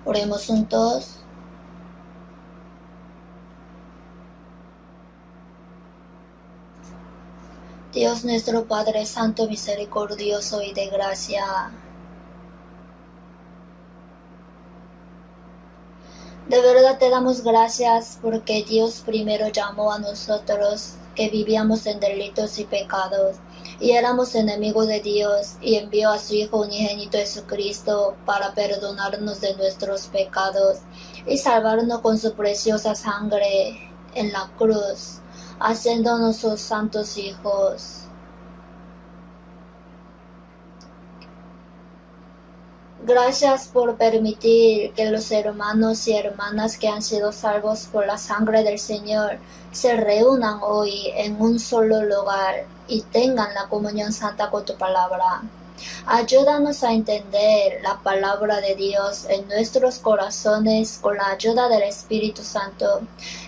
Oremos juntos. Dios nuestro Padre Santo, misericordioso y de gracia, de verdad te damos gracias porque Dios primero llamó a nosotros que vivíamos en delitos y pecados y éramos enemigos de Dios, y envió a su Hijo unigénito Jesucristo para perdonarnos de nuestros pecados y salvarnos con su preciosa sangre en la cruz, haciéndonos sus santos hijos. Gracias por permitir que los hermanos y hermanas que han sido salvos por la sangre del Señor se reúnan hoy en un solo lugar y tengan la comunión santa con tu palabra. Ayúdanos a entender la palabra de Dios en nuestros corazones con la ayuda del Espíritu Santo.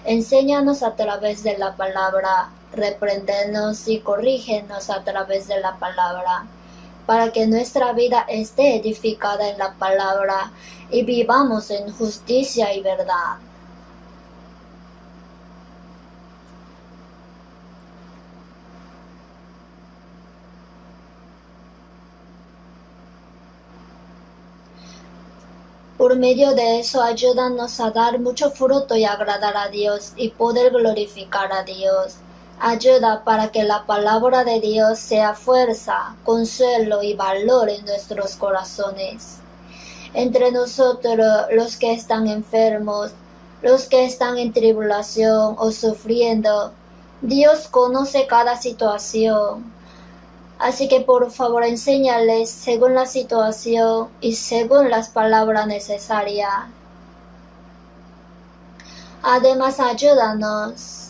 Enséñanos a través de la palabra, repréndenos y corrígenos a través de la palabra, para que nuestra vida esté edificada en la palabra y vivamos en justicia y verdad. Por medio de eso, ayúdanos a dar mucho fruto y agradar a Dios y poder glorificar a Dios. Ayuda para que la palabra de Dios sea fuerza, consuelo y valor en nuestros corazones. Entre nosotros, los que están enfermos, los que están en tribulación o sufriendo, Dios conoce cada situación. Así que por favor enséñales según la situación y según las palabras necesarias. Además, ayúdanos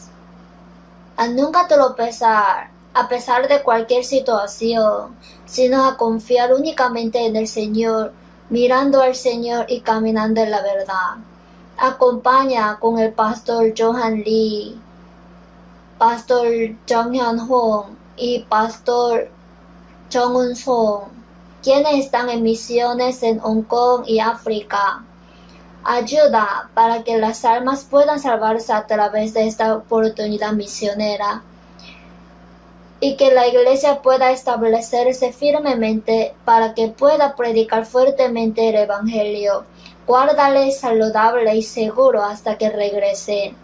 a nunca tropezar a pesar de cualquier situación, sino a confiar únicamente en el Señor, mirando al Señor y caminando en la verdad. Acompaña con el pastor Johan Lee, pastor Jung Hyun Hong y pastor Chung Un Song, quienes están en misiones en Hong Kong y África. Ayuda para que las almas puedan salvarse a través de esta oportunidad misionera y que la iglesia pueda establecerse firmemente para que pueda predicar fuertemente el Evangelio. Guárdales saludable y seguro hasta que regresen.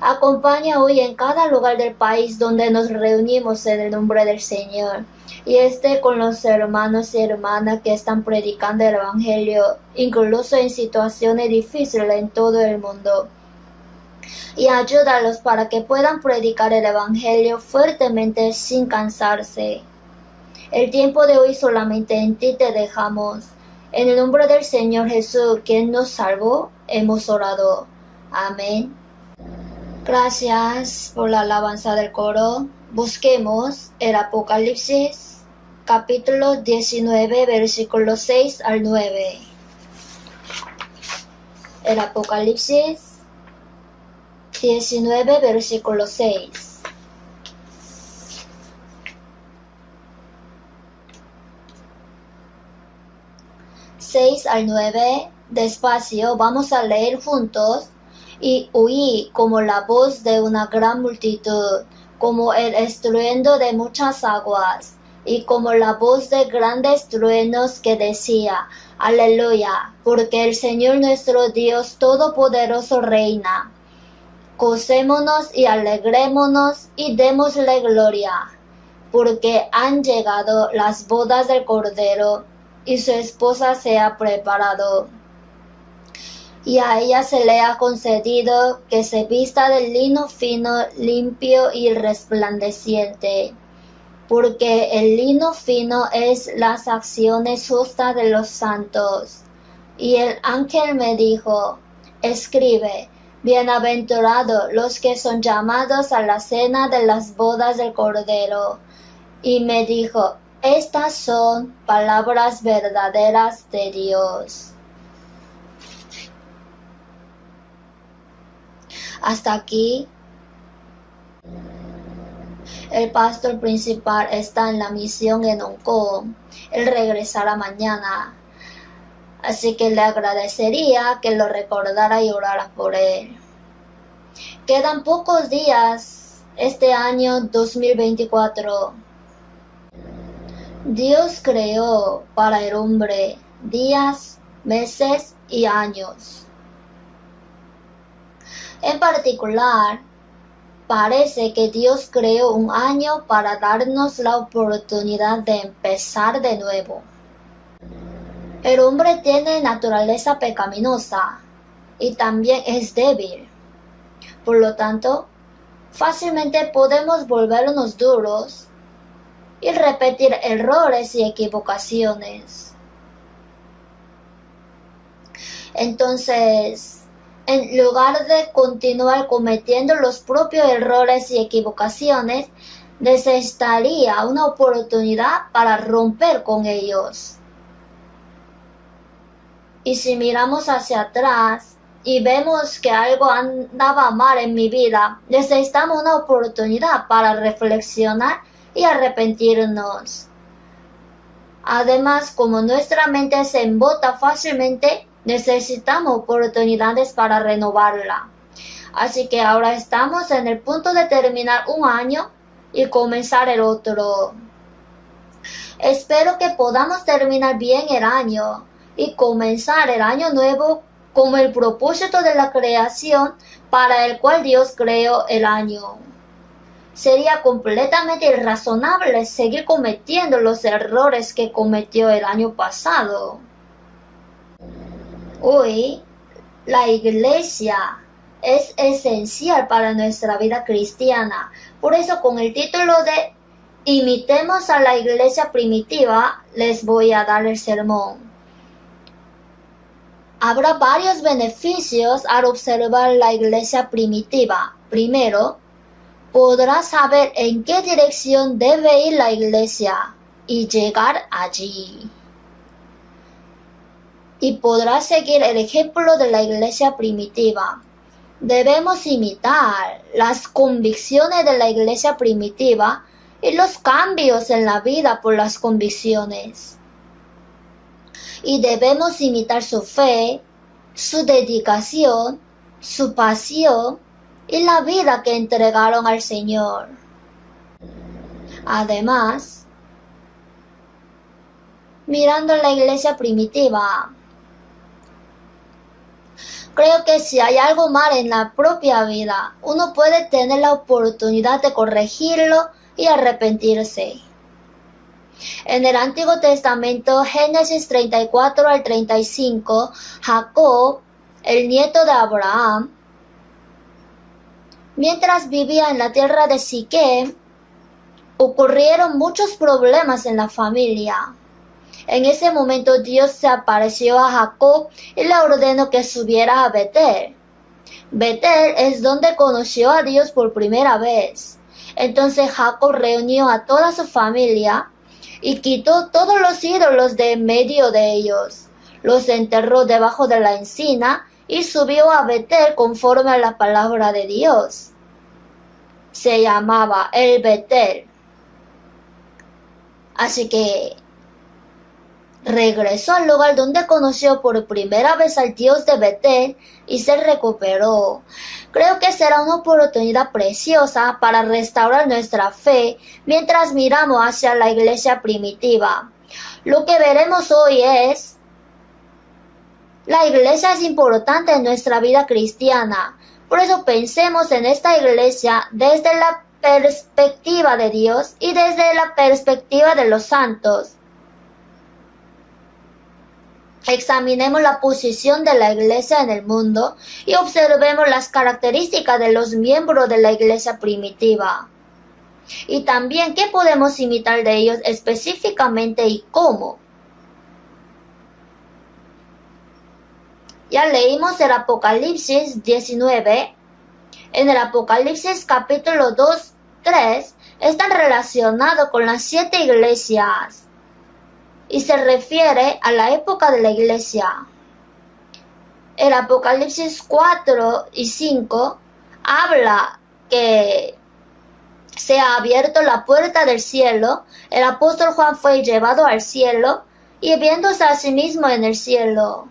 Acompaña hoy en cada lugar del país donde nos reunimos en el nombre del Señor, y esté con los hermanos y hermanas que están predicando el Evangelio, incluso en situaciones difíciles en todo el mundo. Y ayúdalos para que puedan predicar el Evangelio fuertemente sin cansarse. El tiempo de hoy solamente en ti te dejamos. En el nombre del Señor Jesús, quien nos salvó, hemos orado. Amén. Gracias por la alabanza del coro. Busquemos el Apocalipsis, capítulo 19, versículos 6 al 9. El Apocalipsis 19, versículo 6. Al 9, despacio, vamos a leer juntos. Y oí como la voz de una gran multitud, como el estruendo de muchas aguas, y como la voz de grandes truenos que decía: Aleluya, porque el Señor nuestro Dios Todopoderoso reina. Gocémonos y alegrémonos y démosle gloria, porque han llegado las bodas del Cordero, y su esposa se ha preparado. Y a ella se le ha concedido que se vista de lino fino, limpio y resplandeciente, porque el lino fino es las acciones justas de los santos. Y el ángel me dijo: escribe, bienaventurados los que son llamados a la cena de las bodas del Cordero. Y me dijo: estas son palabras verdaderas de Dios. Hasta aquí, el pastor principal está en la misión en Hong Kong. Él regresará mañana. Así que le agradecería que lo recordara y orara por él. Quedan pocos días este año 2024. Dios creó para el hombre días, meses y años. En particular, parece que Dios creó un año para darnos la oportunidad de empezar de nuevo. El hombre tiene naturaleza pecaminosa y también es débil. Por lo tanto, fácilmente podemos volvernos duros y repetir errores y equivocaciones. Entonces, en lugar de continuar cometiendo los propios errores y equivocaciones, necesitaría una oportunidad para romper con ellos. Y si miramos hacia atrás y vemos que algo andaba mal en mi vida, necesitamos una oportunidad para reflexionar y arrepentirnos. Además, como nuestra mente se embota fácilmente, necesitamos oportunidades para renovarla. Así que ahora estamos en el punto de terminar un año y comenzar el otro. Espero que podamos terminar bien el año y comenzar el año nuevo como el propósito de la creación para el cual Dios creó el año. Sería completamente irrazonable seguir cometiendo los errores que cometió el año pasado. Hoy, la iglesia es esencial para nuestra vida cristiana. Por eso, con el título de Imitemos a la iglesia primitiva, les voy a dar el sermón. Habrá varios beneficios al observar la iglesia primitiva. Primero, podrás saber en qué dirección debe ir la iglesia y llegar allí. Y podrás seguir el ejemplo de la iglesia primitiva. Debemos imitar las convicciones de la iglesia primitiva y los cambios en la vida por las convicciones. Y debemos imitar su fe, su dedicación, su pasión y la vida que entregaron al Señor. Además, mirando la iglesia primitiva, creo que si hay algo mal en la propia vida, uno puede tener la oportunidad de corregirlo y arrepentirse. En el Antiguo Testamento, Génesis 34 al 35, Jacob, el nieto de Abraham, mientras vivía en la tierra de Siquem, ocurrieron muchos problemas en la familia. En ese momento Dios se apareció a Jacob y le ordenó que subiera a Betel. Betel es donde conoció a Dios por primera vez. Entonces Jacob reunió a toda su familia y quitó todos los ídolos de en medio de ellos. Los enterró debajo de la encina y subió a Betel conforme a la palabra de Dios. Se llamaba el Betel. Así que regresó al lugar donde conoció por primera vez al Dios de Betel y se recuperó. Creo que será una oportunidad preciosa para restaurar nuestra fe mientras miramos hacia la iglesia primitiva. Lo que veremos hoy es: la iglesia es importante en nuestra vida cristiana. Por eso pensemos en esta iglesia desde la perspectiva de Dios y desde la perspectiva de los santos. Examinemos la posición de la iglesia en el mundo y observemos las características de los miembros de la iglesia primitiva. Y también qué podemos imitar de ellos específicamente y cómo. Ya leímos el Apocalipsis 19. En el Apocalipsis capítulo 2, 3 están relacionados con las 7 iglesias. Y se refiere a la época de la iglesia. El Apocalipsis 4 y 5 habla que se ha abierto la puerta del cielo, el apóstol Juan fue llevado al cielo y viéndose a sí mismo en el cielo.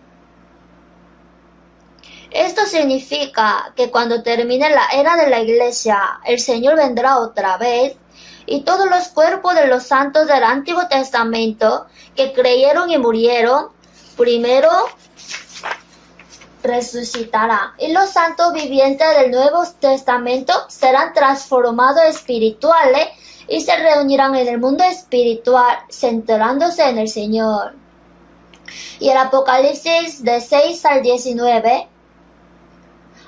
Esto significa que cuando termine la era de la iglesia, el Señor vendrá otra vez y todos los cuerpos de los santos del Antiguo Testamento que creyeron y murieron, primero resucitarán. Y los santos vivientes del Nuevo Testamento serán transformados espirituales y se reunirán en el mundo espiritual, centrándose en el Señor. Y el Apocalipsis de 6 al 19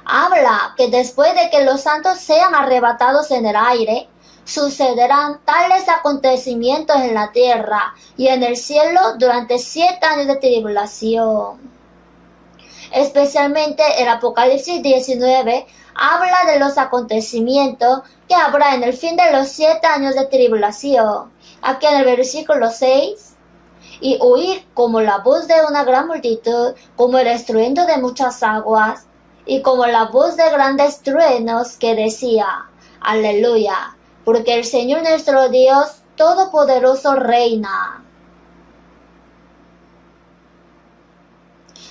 habla que después de que los santos sean arrebatados en el aire, sucederán tales acontecimientos en la tierra y en el cielo durante 7 años de tribulación. Especialmente el Apocalipsis 19 habla de los acontecimientos que habrá en el fin de los 7 años de tribulación. Aquí en el versículo 6, y oí como la voz de una gran multitud, como el estruendo de muchas aguas, y como la voz de grandes truenos que decía, Aleluya, porque el Señor nuestro Dios Todopoderoso reina.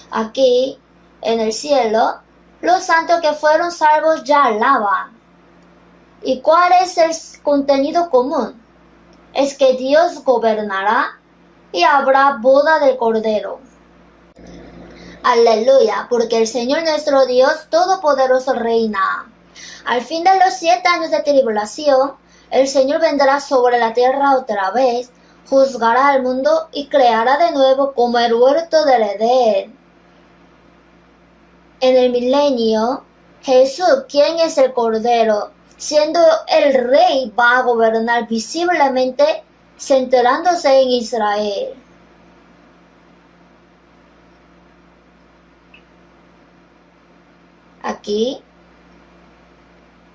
Aquí, en el cielo, los santos que fueron salvos ya alaban. ¿Y cuál es el contenido común? Es que Dios gobernará y habrá boda del Cordero. Aleluya, porque el Señor nuestro Dios Todopoderoso reina. Al fin de los 7 años de tribulación, el Señor vendrá sobre la tierra otra vez, juzgará al mundo y creará de nuevo como el huerto del Edén. En el milenio, Jesús, quien es el Cordero, siendo el Rey, va a gobernar visiblemente, centrándose en Israel. Aquí,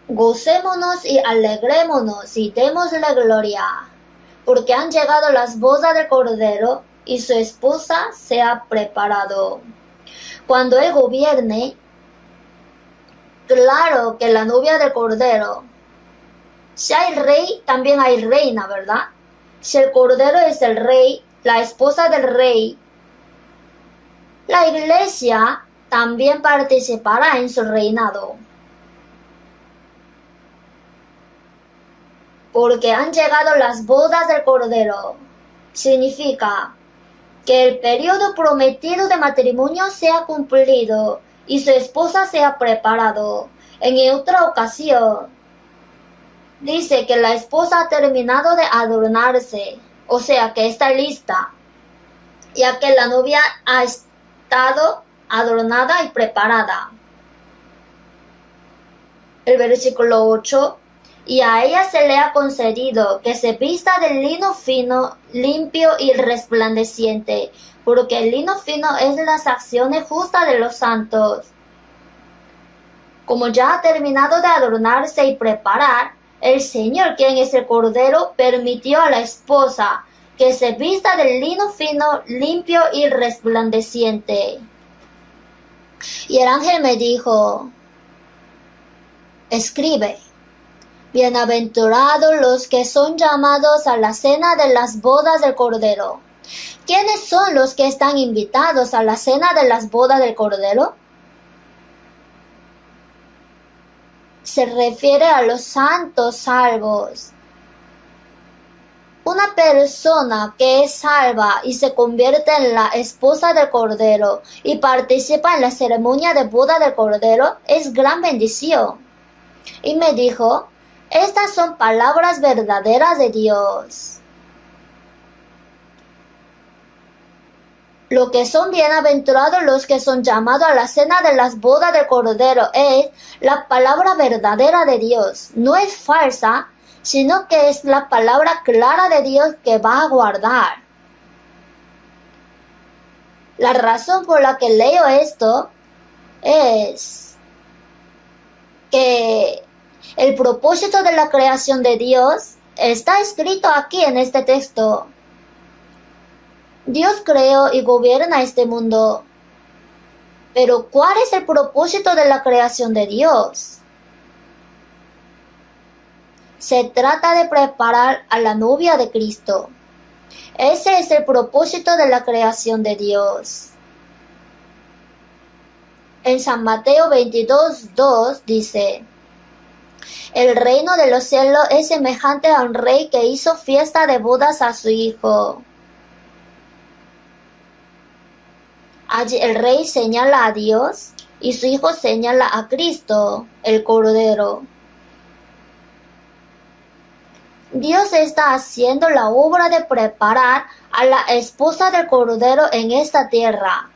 gocémonos y alegrémonos y démosle gloria, porque han llegado las bodas del Cordero y su esposa se ha preparado. Cuando Él gobierne, claro que la novia del Cordero, si hay rey, también hay reina, ¿verdad? Si el Cordero es el rey, la esposa del rey, la iglesia también participará en su reinado. Porque han llegado las bodas del Cordero. Significa que el periodo prometido de matrimonio se ha cumplido y su esposa se ha preparado. En otra ocasión, dice que la esposa ha terminado de adornarse, o sea que está lista, ya que la novia ha estado adornada y preparada. El versículo 8, y a ella se le ha concedido que se vista de lino fino, limpio y resplandeciente, porque el lino fino es las acciones justas de los santos. Como ya ha terminado de adornarse y preparar, el Señor, quien es el Cordero, permitió a la esposa que se vista de lino fino, limpio y resplandeciente. Y el ángel me dijo, escribe, bienaventurados los que son llamados a la cena de las bodas del Cordero. ¿Quiénes son los que están invitados a la cena de las bodas del Cordero? Se refiere a los santos salvos. Una persona que es salva y se convierte en la esposa del Cordero y participa en la ceremonia de boda del Cordero es gran bendición. Y me dijo, estas son palabras verdaderas de Dios. Lo que son bienaventurados los que son llamados a la cena de las bodas del Cordero es la palabra verdadera de Dios. No es falsa, sino que es la palabra clara de Dios que va a guardar. La razón por la que leo esto es que el propósito de la creación de Dios está escrito aquí en este texto. Dios creó y gobierna este mundo. Pero ¿cuál es el propósito de la creación de Dios? Se trata de preparar a la novia de Cristo. Ese es el propósito de la creación de Dios. En San Mateo 22:2 dice: el reino de los cielos es semejante a un rey que hizo fiesta de bodas a su hijo. Allí el rey señala a Dios y su hijo señala a Cristo, el Cordero. Dios está haciendo la obra de preparar a la esposa del Cordero en esta tierra.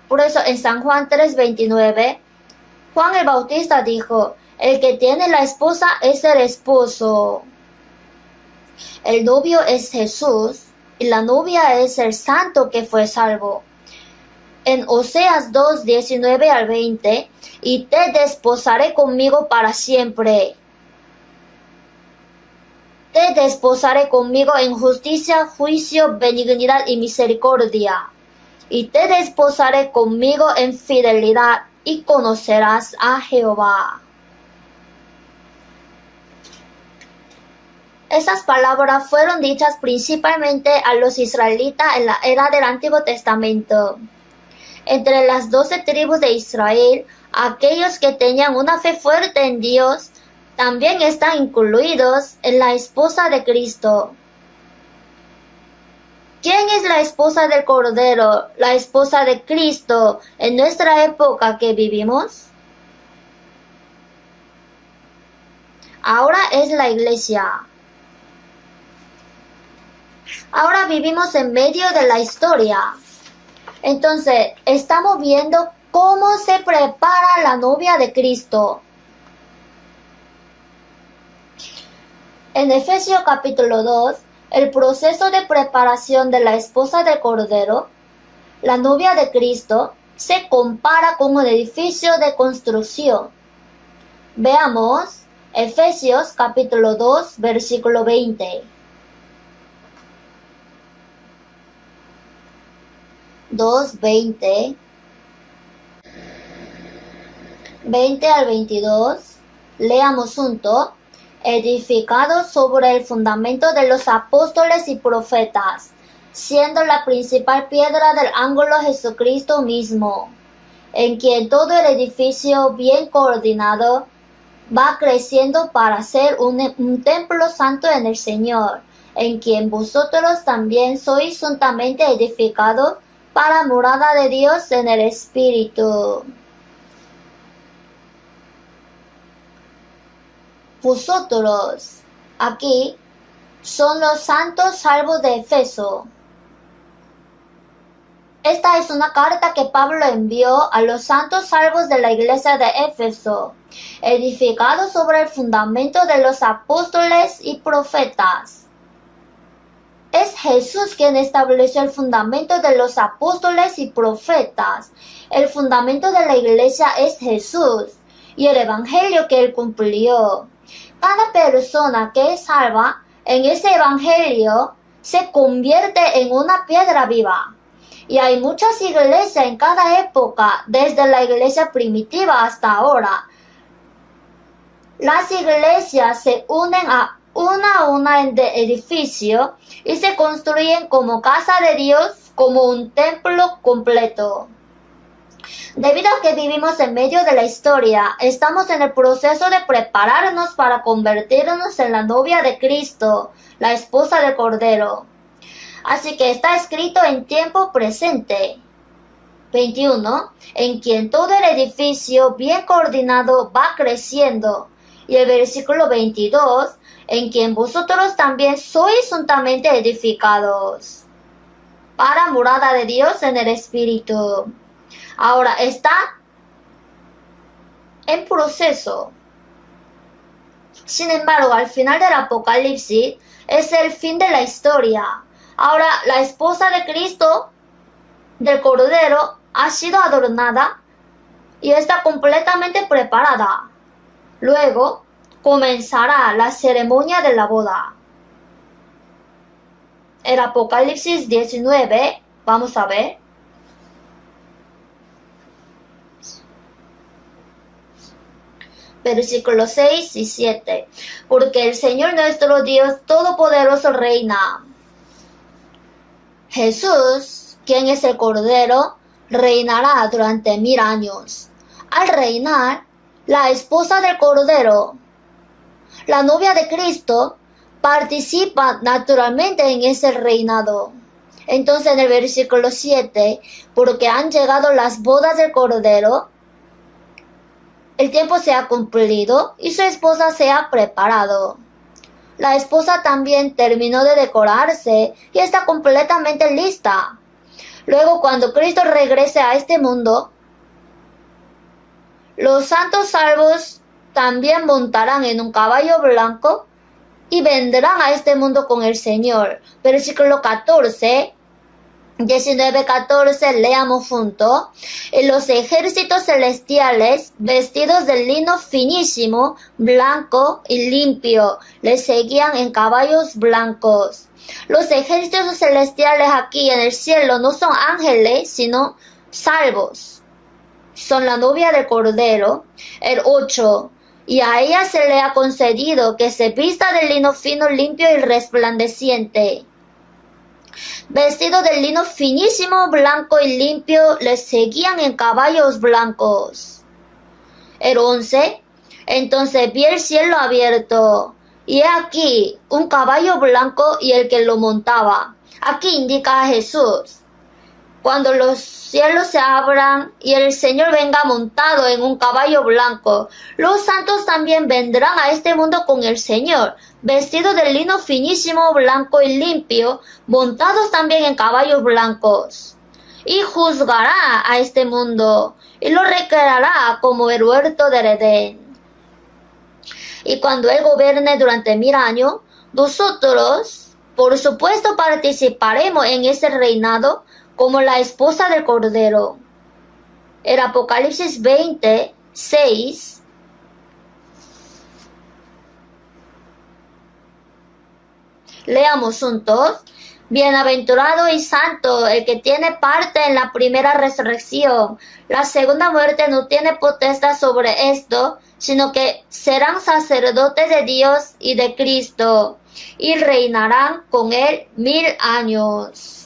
Por eso en San Juan 3:29, Juan el Bautista dijo: el que tiene la esposa es el esposo. El novio es Jesús y la novia es el santo que fue salvo. En Oseas 2:19-20, y te desposaré conmigo para siempre. Te desposaré conmigo en justicia, juicio, benignidad y misericordia. Y te desposaré conmigo en fidelidad, y conocerás a Jehová. Esas palabras fueron dichas principalmente a los israelitas en la era del Antiguo Testamento. Entre las 12 tribus de Israel, aquellos que tenían una fe fuerte en Dios, también están incluidos en la esposa de Cristo. ¿Quién es la esposa del Cordero, la esposa de Cristo en nuestra época que vivimos? Ahora es la iglesia. Ahora vivimos en medio de la historia. Entonces, estamos viendo cómo se prepara la novia de Cristo. En Efesios capítulo 2, el proceso de preparación de la esposa del Cordero, la novia de Cristo, se compara con un edificio de construcción. Veamos Efesios capítulo 2, versículo 20. 2:20, 20 al 22, leamos juntos. Edificado sobre el fundamento de los apóstoles y profetas, siendo la principal piedra del ángulo Jesucristo mismo, en quien todo el edificio bien coordinado va creciendo para ser un templo santo en el Señor, en quien vosotros también sois juntamente edificados para morada de Dios en el Espíritu. Vosotros, aquí, son los santos salvos de Éfeso. Esta es una carta que Pablo envió a los santos salvos de la iglesia de Éfeso, edificados sobre el fundamento de los apóstoles y profetas. Es Jesús quien estableció el fundamento de los apóstoles y profetas. El fundamento de la iglesia es Jesús y el evangelio que él cumplió. Cada persona que es salva en ese evangelio se convierte en una piedra viva. Y hay muchas iglesias en cada época, desde la iglesia primitiva hasta ahora. Las iglesias se unen a una en de edificio y se construyen como casa de Dios, como un templo completo. Debido a que vivimos en medio de la historia, estamos en el proceso de prepararnos para convertirnos en la novia de Cristo, la esposa del Cordero. Así que está escrito en tiempo presente. 21. En quien todo el edificio bien coordinado va creciendo. Y el versículo 22. En quien vosotros también sois juntamente edificados para morada de Dios en el Espíritu. Ahora está en proceso. Sin embargo, al final del Apocalipsis es el fin de la historia. Ahora la esposa de Cristo, del Cordero, ha sido adornada y está completamente preparada. Luego comenzará la ceremonia de la boda. El Apocalipsis 19, vamos a ver. Versículos 6 y 7. Porque el Señor nuestro Dios Todopoderoso reina. Jesús, quien es el Cordero, reinará durante 1000 años. Al reinar, la esposa del Cordero, la novia de Cristo, participa naturalmente en ese reinado. Entonces en el versículo 7, porque han llegado las bodas del Cordero, el tiempo se ha cumplido y su esposa se ha preparado. La esposa también terminó de decorarse y está completamente lista. Luego, cuando Cristo regrese a este mundo, los santos salvos también montarán en un caballo blanco y vendrán a este mundo con el Señor. Versículo 14. 19-14, leamos juntos. Y los ejércitos celestiales, vestidos de lino finísimo, blanco y limpio, les seguían en caballos blancos. Los ejércitos celestiales aquí en el cielo no son ángeles, sino salvos. Son la novia del Cordero. El 8. Y a ella se le ha concedido que se vista de lino fino, limpio y resplandeciente. Vestido de lino finísimo, blanco y limpio, les seguían en caballos blancos. El 11. Entonces vi el cielo abierto, y he aquí un caballo blanco y el que lo montaba. Aquí indica a Jesús. Cuando los cielos se abran y el Señor venga montado en un caballo blanco, los santos también vendrán a este mundo con el Señor, vestidos de lino finísimo, blanco y limpio, montados también en caballos blancos. Y juzgará a este mundo, y lo recreará como el huerto del Edén. Y cuando Él gobierne durante 1000 años, nosotros, por supuesto, participaremos en ese reinado, como la esposa del Cordero. El Apocalipsis 20:6. Leamos juntos. Bienaventurado y santo el que tiene parte en la primera resurrección. La segunda muerte no tiene potestad sobre esto, sino que serán sacerdotes de Dios y de Cristo, y reinarán con él 1000 años.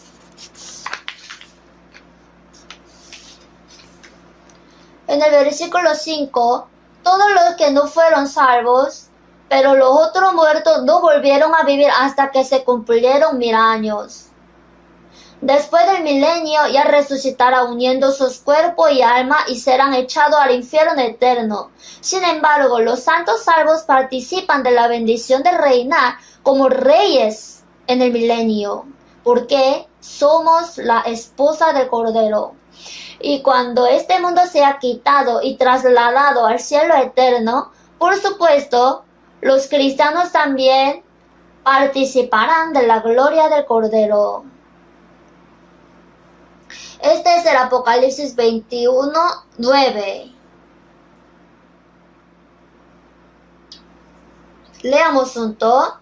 En el versículo 5, todos los que no fueron salvos, pero los otros muertos no volvieron a vivir hasta que se cumplieron 1000 años. Después del milenio ya resucitará uniendo sus cuerpos y alma y serán echados al infierno eterno. Sin embargo, los santos salvos participan de la bendición de reinar como reyes en el milenio, porque somos la esposa del Cordero. Y cuando este mundo sea quitado y trasladado al cielo eterno, por supuesto, los cristianos también participarán de la gloria del Cordero. Este es el Apocalipsis 21:9. Leamos juntos.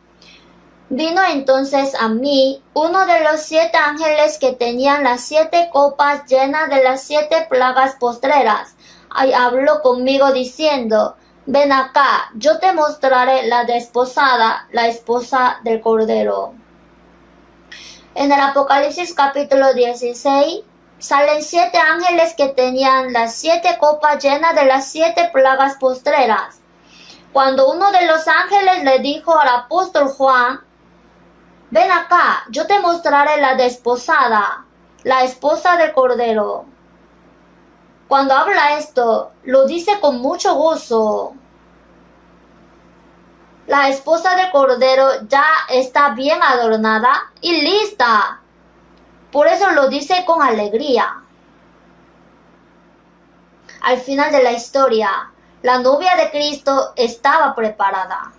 Vino entonces a mí uno de los 7 ángeles que tenían las 7 copas llenas de las 7 plagas postreras. Y habló conmigo diciendo: ven acá, yo te mostraré la desposada, la esposa del Cordero. En el Apocalipsis capítulo 16 salen 7 ángeles que tenían las 7 copas llenas de las 7 plagas postreras. Cuando uno de los ángeles le dijo al apóstol Juan: ven acá, yo te mostraré la desposada, la esposa del Cordero. Cuando habla esto, lo dice con mucho gozo. La esposa del Cordero ya está bien adornada y lista. Por eso lo dice con alegría. Al final de la historia, la novia de Cristo estaba preparada.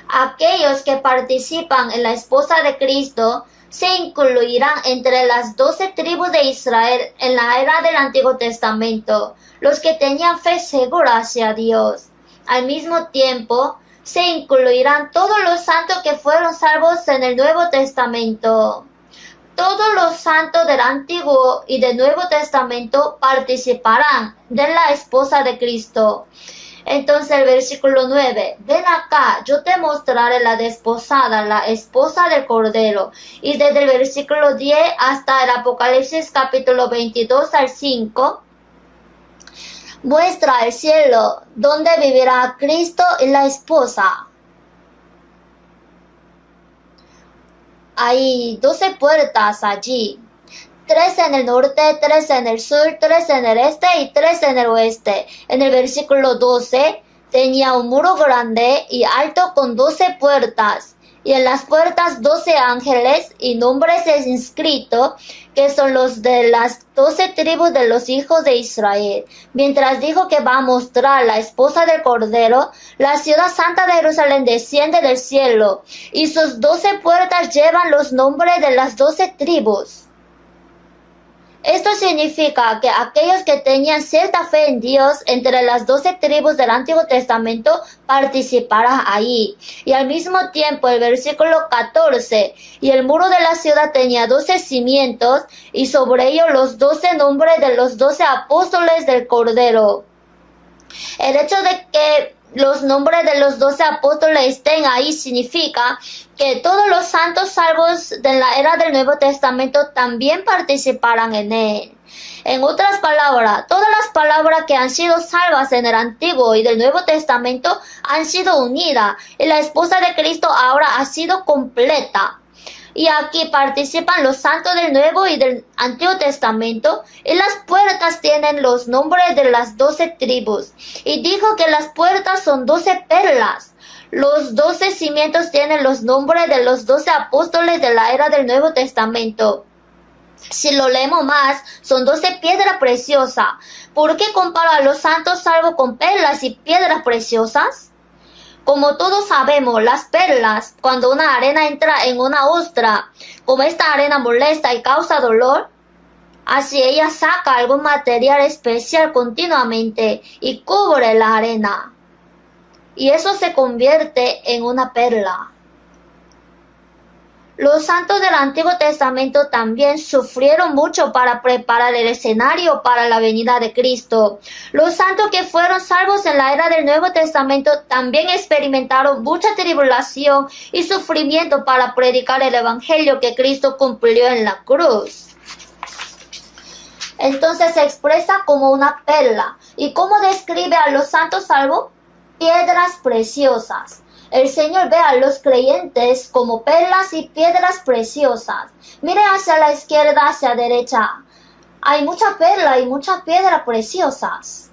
Aquellos que participan en la esposa de Cristo se incluirán entre las 12 tribus de Israel en la era del Antiguo Testamento, los que tenían fe segura hacia Dios. Al mismo tiempo, se incluirán todos los santos que fueron salvos en el Nuevo Testamento. todos los santos del Antiguo y del Nuevo Testamento participarán de la esposa de Cristo. Entonces el versículo 9, ven acá, yo te mostraré la desposada, la esposa del Cordero. Y desde el versículo 10 hasta el Apocalipsis capítulo 22 al 5, muestra el cielo, donde vivirá Cristo y la esposa. Hay 12 puertas allí. 3 en el norte, 3 en el sur, 3 en el este y 3 en el oeste. En el versículo 12 tenía un muro grande y alto con 12 puertas. Y en las puertas 12 ángeles y nombres inscritos, que son los de las 12 tribus de los hijos de Israel. Mientras dijo que va a mostrar la esposa del Cordero, la ciudad santa de Jerusalén desciende del cielo, y sus 12 puertas llevan los nombres de las 12 tribus. Esto significa que aquellos que tenían cierta fe en Dios entre las 12 tribus del Antiguo Testamento participarán ahí. Y al mismo tiempo el versículo 14, y el muro de la ciudad tenía 12 cimientos y sobre ellos los 12 nombres de los 12 apóstoles del Cordero. El hecho de que los nombres de los 12 apóstoles estén ahí significa que todos los santos salvos de la era del Nuevo Testamento también participarán en él. En otras palabras, todas las palabras que han sido salvas en el Antiguo y del Nuevo Testamento han sido unidas y la esposa de Cristo ahora ha sido completa. Y aquí participan los santos del Nuevo y del Antiguo Testamento, y las puertas tienen los nombres de las 12 tribus. Y dijo que las puertas son 12 perlas. Los 12 cimientos tienen los nombres de los 12 apóstoles de la era del Nuevo Testamento. Si lo leemos más, son 12 piedras preciosas. ¿Por qué compara a los santos salvos con perlas y piedras preciosas? Como todos sabemos, las perlas, cuando una arena entra en una ostra, como esta arena molesta y causa dolor, así ella saca algún material especial continuamente y cubre la arena. Y eso se convierte en una perla. Los santos del Antiguo Testamento también sufrieron mucho para preparar el escenario para la venida de Cristo. Los santos que fueron salvos en la era del Nuevo Testamento también experimentaron mucha tribulación y sufrimiento para predicar el evangelio que Cristo cumplió en la cruz. Entonces se expresa como una perla. ¿Y cómo describe a los santos salvos? Piedras preciosas. El Señor ve a los creyentes como perlas y piedras preciosas. Mire hacia la izquierda, hacia la derecha. Hay mucha perla y muchas piedras preciosas.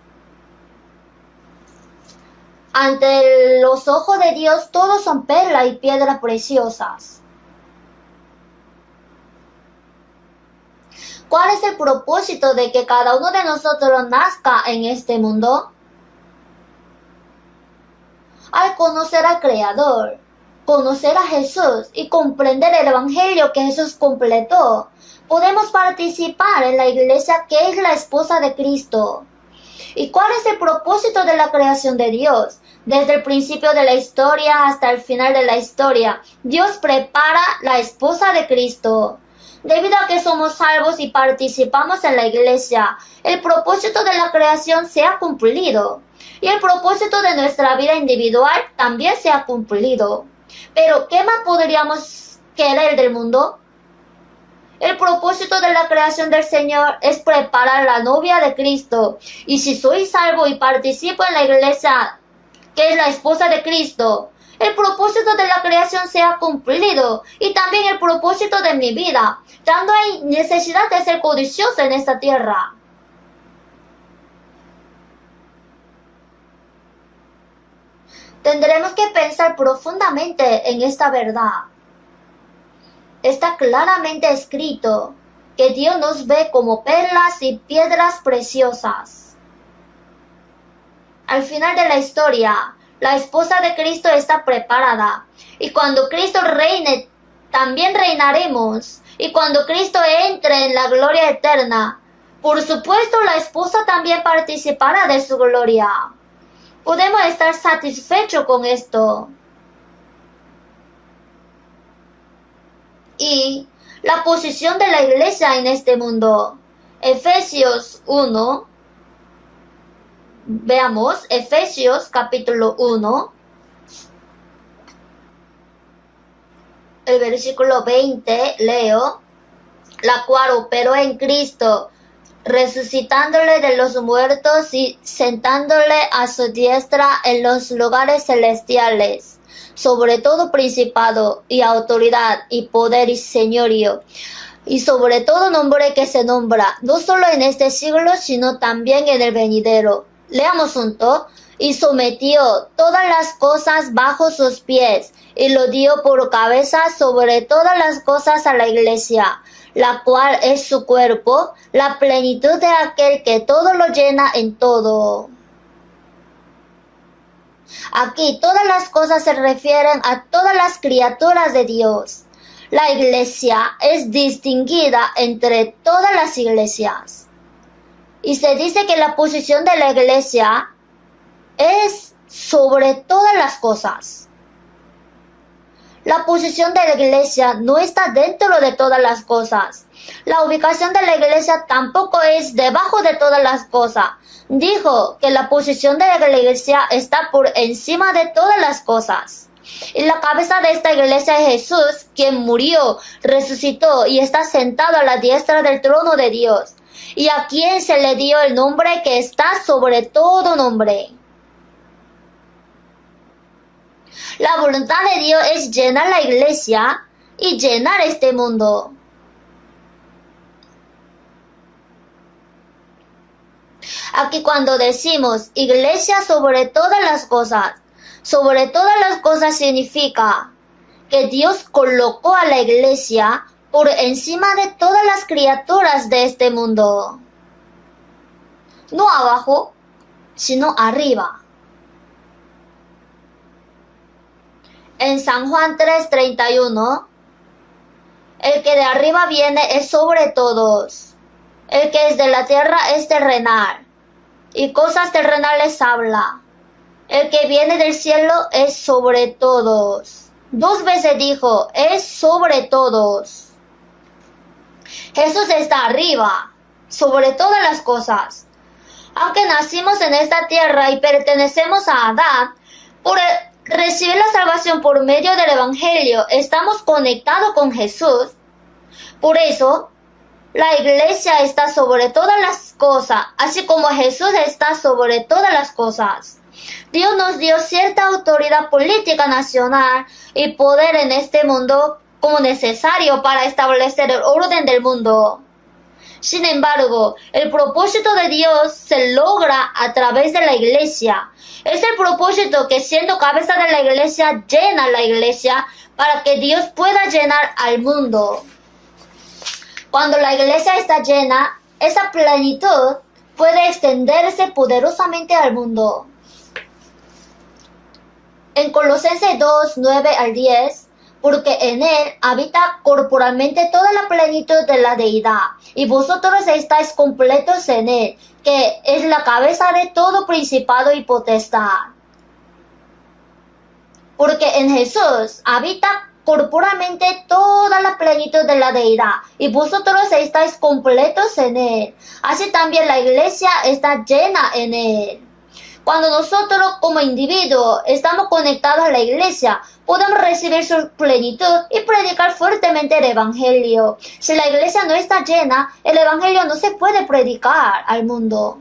Ante los ojos de Dios, todos son perlas y piedras preciosas. ¿Cuál es el propósito de que cada uno de nosotros nazca en este mundo? Al conocer al Creador, conocer a Jesús y comprender el Evangelio que Jesús completó, podemos participar en la iglesia que es la esposa de Cristo. ¿Y cuál es el propósito de la creación de Dios? Desde el principio de la historia hasta el final de la historia, Dios prepara la esposa de Cristo. Debido a que somos salvos y participamos en la iglesia, el propósito de la creación se ha cumplido. Y el propósito de nuestra vida individual también se ha cumplido. Pero, ¿qué más podríamos querer del mundo? El propósito de la creación del Señor es preparar la novia de Cristo. Y si soy salvo y participo en la iglesia, que es la esposa de Cristo, el propósito de la creación se ha cumplido. Y también el propósito de mi vida. Ya no hay necesidad de ser codicioso en esta tierra. Tendremos que pensar profundamente en esta verdad. Está claramente escrito que Dios nos ve como perlas y piedras preciosas. Al final de la historia, la esposa de Cristo está preparada. Y cuando Cristo reine, también reinaremos. Y cuando Cristo entre en la gloria eterna, por supuesto la esposa también participará de su gloria. Podemos estar satisfechos con esto. Y la posición de la iglesia en este mundo. Efesios 1. Veamos, Efesios capítulo 1. El versículo 20, leo. La cual operó en Cristo, resucitándole de los muertos y sentándole a su diestra en los lugares celestiales, sobre todo principado y autoridad y poder y señorío, y sobre todo nombre que se nombra, no solo en este siglo, sino también en el venidero. Leamos junto. Y sometió todas las cosas bajo sus pies, y lo dio por cabeza sobre todas las cosas a la iglesia, la cual es su cuerpo, la plenitud de aquel que todo lo llena en todo. Aquí todas las cosas se refieren a todas las criaturas de Dios. La iglesia es distinguida entre todas las iglesias. Y se dice que la posición de la iglesia es sobre todas las cosas. La posición de la iglesia no está dentro de todas las cosas. La ubicación de la iglesia tampoco es debajo de todas las cosas. Dijo que la posición de la iglesia está por encima de todas las cosas. Y la cabeza de esta iglesia es Jesús, quien murió, resucitó y está sentado a la diestra del trono de Dios, y a quien se le dio el nombre que está sobre todo nombre. La voluntad de Dios es llenar la iglesia y llenar este mundo. Aquí cuando decimos iglesia sobre todas las cosas significa que Dios colocó a la iglesia por encima de todas las criaturas de este mundo. No abajo, sino arriba. En San Juan 3:31, el que de arriba viene es sobre todos. El que es de la tierra es terrenal, y cosas terrenales habla. El que viene del cielo es sobre todos. 2 veces dijo, es sobre todos. Jesús está arriba, sobre todas las cosas. Aunque nacimos en esta tierra y pertenecemos a Adán, por recibir la salvación por medio del Evangelio, estamos conectados con Jesús. Por eso, la iglesia está sobre todas las cosas, así como Jesús está sobre todas las cosas. Dios nos dio cierta autoridad política nacional y poder en este mundo como necesario para establecer el orden del mundo. Sin embargo, el propósito de Dios se logra a través de la iglesia. Es el propósito que, siendo cabeza de la iglesia, llena la iglesia para que Dios pueda llenar al mundo. Cuando la iglesia está llena, esa plenitud puede extenderse poderosamente al mundo. En Colosenses 2, 9 al 10, porque en él habita corporalmente toda la plenitud de la deidad, y vosotros estáis completos en él, que es la cabeza de todo principado y potestad. Porque en Jesús habita corporalmente toda la plenitud de la deidad, y vosotros estáis completos en él. Así también la iglesia está llena en él. Cuando nosotros como individuos estamos conectados a la iglesia, podemos recibir su plenitud y predicar fuertemente el evangelio. Si la iglesia no está llena, el evangelio no se puede predicar al mundo.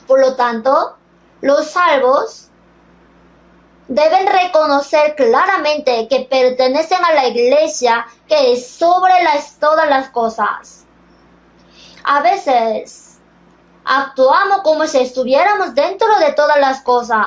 Por lo tanto, los salvos deben reconocer claramente que pertenecen a la iglesia que es sobre todas las cosas. A veces actuamos como si estuviéramos dentro de todas las cosas,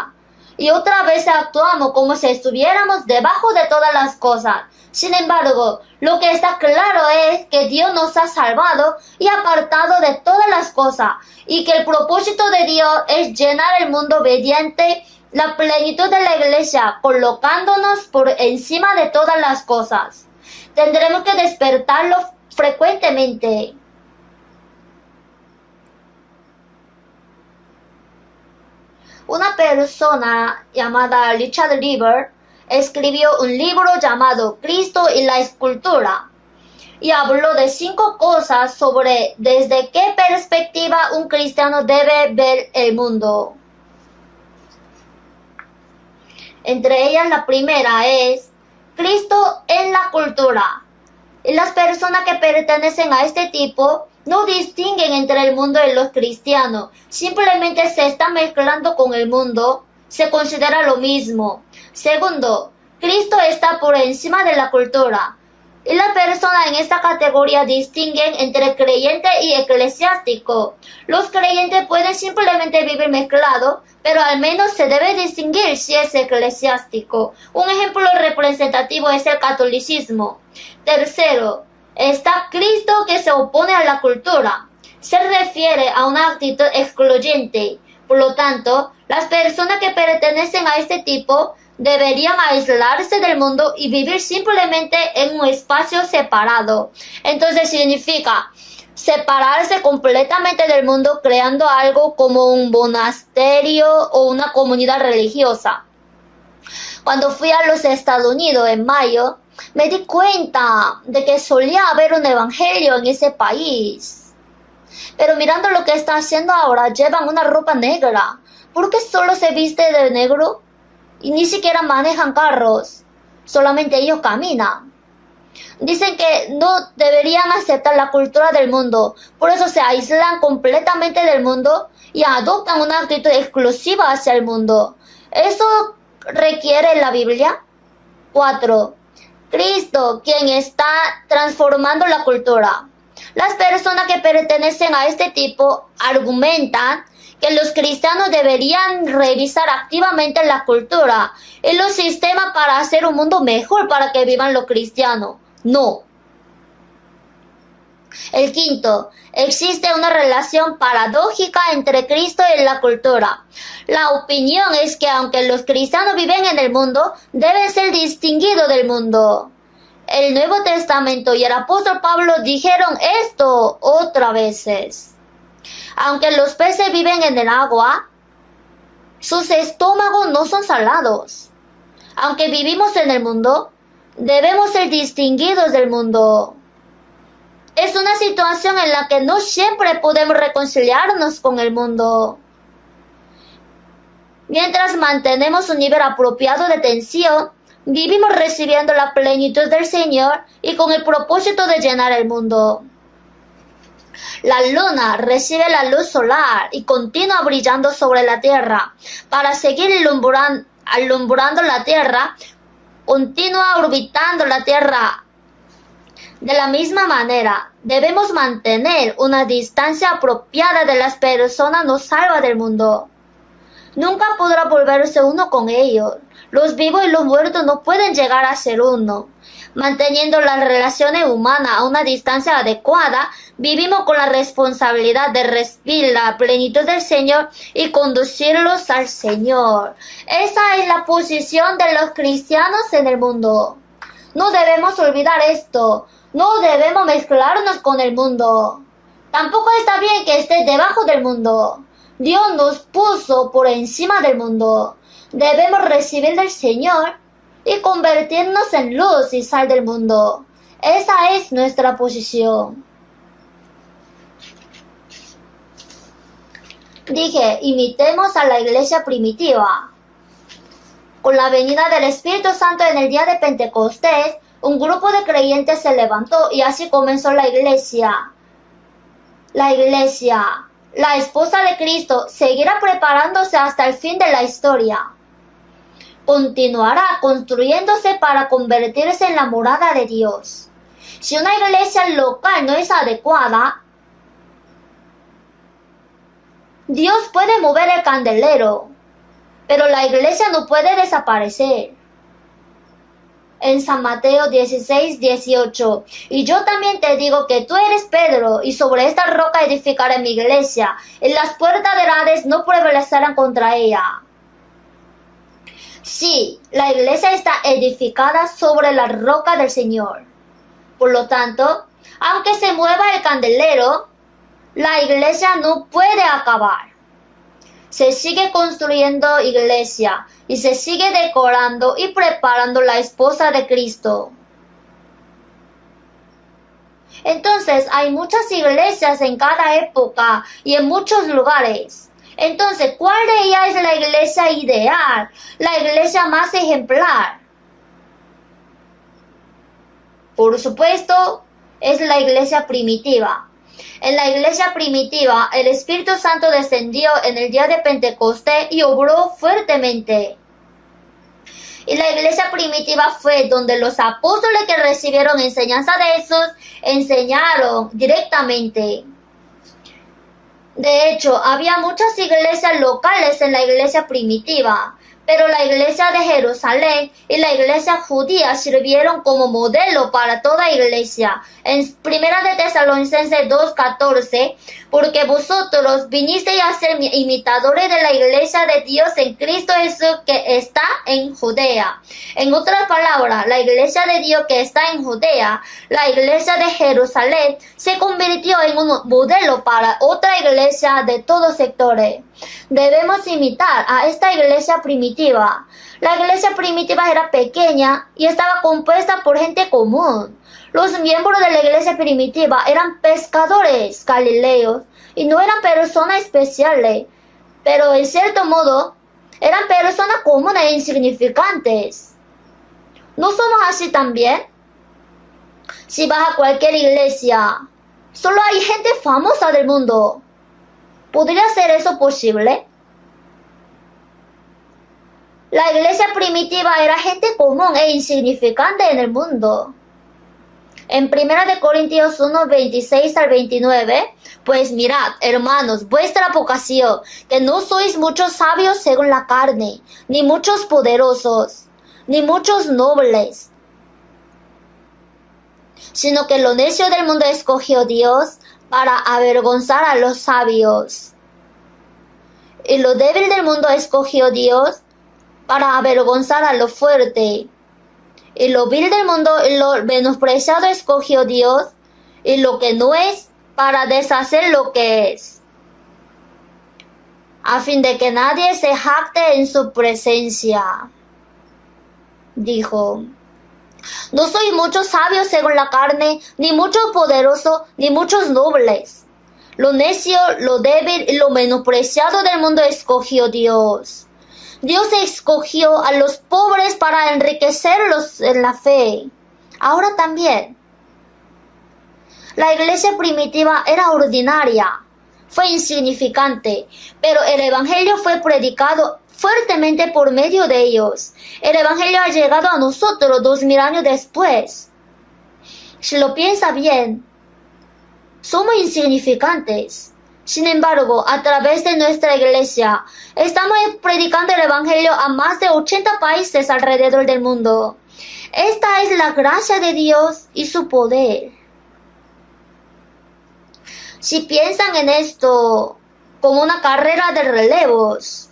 y otra vez actuamos como si estuviéramos debajo de todas las cosas. Sin embargo, lo que está claro es que Dios nos ha salvado y apartado de todas las cosas, y que el propósito de Dios es llenar el mundo mediante la plenitud de la iglesia, colocándonos por encima de todas las cosas. Tendremos que despertarlo frecuentemente. Una persona llamada Richard Lieber escribió un libro llamado Cristo y la escultura. y habló de 5 cosas sobre desde qué perspectiva un cristiano debe ver el mundo. Entre ellas, la primera es Cristo en la cultura. Y las personas que pertenecen a este tipo no distinguen entre el mundo y los cristianos. Simplemente se están mezclando con el mundo. Se considera lo mismo. Segundo, Cristo está por encima de la cultura. Y las personas en esta categoría distinguen entre creyente y eclesiástico. Los creyentes pueden simplemente vivir mezclados, pero al menos se debe distinguir si es eclesiástico. Un ejemplo representativo es el catolicismo. Tercero, está Cristo que se opone a la cultura. Se refiere a una actitud excluyente. Por lo tanto, las personas que pertenecen a este tipo deberían aislarse del mundo y vivir simplemente en un espacio separado. Entonces significa separarse completamente del mundo, creando algo como un monasterio o una comunidad religiosa. Cuando fui a los Estados Unidos en mayo, me di cuenta de que solía haber un evangelio en ese país. Pero mirando lo que está haciendo ahora, llevan una ropa negra. ¿Por qué solo se viste de negro? Y ni siquiera manejan carros, solamente ellos caminan. Dicen que no deberían aceptar la cultura del mundo, por eso se aíslan completamente del mundo y adoptan una actitud exclusiva hacia el mundo. ¿Eso requiere la Biblia? 4. Cristo, quien está transformando la cultura. Las personas que pertenecen a este tipo argumentan que los cristianos deberían revisar activamente la cultura y los sistemas para hacer un mundo mejor para que vivan los cristianos. No. El quinto, existe una relación paradójica entre Cristo y la cultura. La opinión es que aunque los cristianos viven en el mundo, deben ser distinguidos del mundo. El Nuevo Testamento y el apóstol Pablo dijeron esto otras veces. Aunque los peces viven en el agua, sus estómagos no son salados. Aunque vivimos en el mundo, debemos ser distinguidos del mundo. Es una situación en la que no siempre podemos reconciliarnos con el mundo. Mientras mantenemos un nivel apropiado de tensión, vivimos recibiendo la plenitud del Señor y con el propósito de llenar el mundo. La luna recibe la luz solar y continúa brillando sobre la tierra. Para seguir alumbrando la tierra, continúa orbitando la tierra. De la misma manera, debemos mantener una distancia apropiada de las personas no salvas del mundo. Nunca podrá volverse uno con ellos. Los vivos y los muertos no pueden llegar a ser uno. Manteniendo las relaciones humanas a una distancia adecuada, vivimos con la responsabilidad de recibir la plenitud del Señor y conducirlos al Señor. Esa es la posición de los cristianos en el mundo. No debemos olvidar esto. No debemos mezclarnos con el mundo. Tampoco está bien que estés debajo del mundo. Dios nos puso por encima del mundo. Debemos recibir del Señor y convertirnos en luz y sal del mundo. Esa es nuestra posición. Dije, imitemos a la iglesia primitiva. Con la venida del Espíritu Santo en el día de Pentecostés, un grupo de creyentes se levantó y así comenzó la iglesia. La esposa de Cristo, seguirá preparándose hasta el fin de la historia. Continuará construyéndose para convertirse en la morada de Dios. Si una iglesia local no es adecuada, Dios puede mover el candelero, pero la iglesia no puede desaparecer. En San Mateo 16:18, y yo también te digo que tú eres Pedro, y sobre esta roca edificaré mi iglesia, y las puertas del Hades no prevalecerán contra ella. Sí, la iglesia está edificada sobre la roca del Señor. Por lo tanto, aunque se mueva el candelero, la iglesia no puede acabar. Se sigue construyendo iglesia y se sigue decorando y preparando la esposa de Cristo. Entonces hay muchas iglesias en cada época y en muchos lugares. Entonces, ¿cuál de ellas es la iglesia ideal? La iglesia más ejemplar. Por supuesto, es la iglesia primitiva. En la iglesia primitiva, el Espíritu Santo descendió en el día de Pentecostés y obró fuertemente. Y la iglesia primitiva fue donde los apóstoles que recibieron enseñanza de esos enseñaron directamente. De hecho, había muchas iglesias locales en la iglesia primitiva, pero la iglesia de Jerusalén y la iglesia judía sirvieron como modelo para toda iglesia. En Primera de Tesalonicenses 2:14, porque vosotros vinisteis a ser imitadores de la iglesia de Dios en Cristo Jesús que está en Judea. En otras palabras, la iglesia de Dios que está en Judea, la iglesia de Jerusalén, se convirtió en un modelo para otra iglesia de todos sectores. Debemos imitar a esta iglesia primitiva. La iglesia primitiva era pequeña y estaba compuesta por gente común. Los miembros de la iglesia primitiva eran pescadores galileos y no eran personas especiales, pero en cierto modo eran personas comunes e insignificantes. ¿No somos así también? Si vas a cualquier iglesia, solo hay gente famosa del mundo. ¿Podría ser eso posible? La iglesia primitiva era gente común e insignificante en el mundo. En 1 Corintios 1, 26 al 29, pues mirad, hermanos, vuestra vocación, que no sois muchos sabios según la carne, ni muchos poderosos, ni muchos nobles, sino que lo necio del mundo escogió Dios para avergonzar a los sabios. Y lo débil del mundo escogió Dios para avergonzar a lo fuerte. Y lo vil del mundo y lo menospreciado escogió Dios, y lo que no es, para deshacer lo que es, a fin de que nadie se jacte en su presencia. Dijo: no soy muchos sabios según la carne, ni muchos poderosos, ni muchos nobles. Lo necio, lo débil y lo menospreciado del mundo escogió Dios. Dios escogió a los pobres para enriquecerlos en la fe. Ahora también. La iglesia primitiva era ordinaria, fue insignificante, pero el evangelio fue predicado fuertemente por medio de ellos. El evangelio ha llegado a nosotros 2000 años después. Si lo piensa bien, somos insignificantes. Sin embargo, a través de nuestra iglesia, estamos predicando el evangelio a más de 80 países alrededor del mundo. Esta es la gracia de Dios y su poder. Si piensan en esto como una carrera de relevos,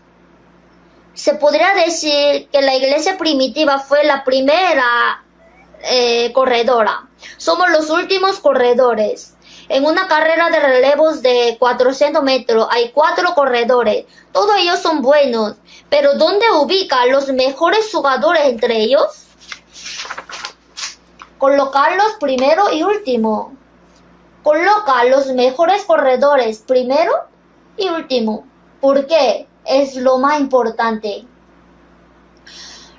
se podría decir que la iglesia primitiva fue la primera corredora. Somos los últimos corredores. En una carrera de relevos de 400 metros hay 4 corredores. Todos ellos son buenos, pero ¿dónde ubica los mejores jugadores entre ellos? Colocarlos primero y último. Coloca los mejores corredores primero y último. ¿Por qué? Es lo más importante.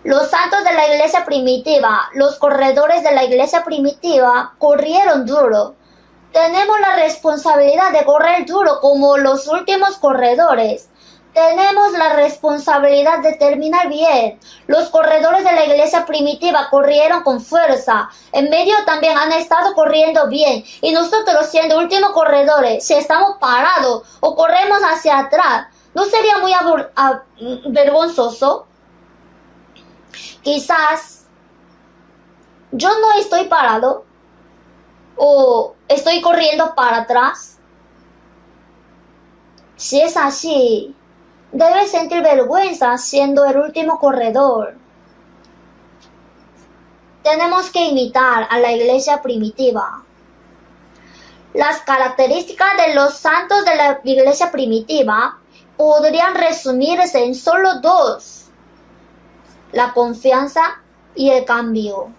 Los santos de la iglesia primitiva, los corredores de la iglesia primitiva, corrieron duro. Tenemos la responsabilidad de correr duro como los últimos corredores. Tenemos la responsabilidad de terminar bien. Los corredores de la iglesia primitiva corrieron con fuerza. En medio también han estado corriendo bien. Y nosotros, siendo últimos corredores, si estamos parados o corremos hacia atrás, ¿no sería muy vergonzoso? Quizás yo no estoy parado o estoy corriendo para atrás. Si es así, debes sentir vergüenza siendo el último corredor. Tenemos que imitar a la iglesia primitiva. Las características de los santos de la iglesia primitiva podrían resumirse en solo 2: la confianza y el cambio.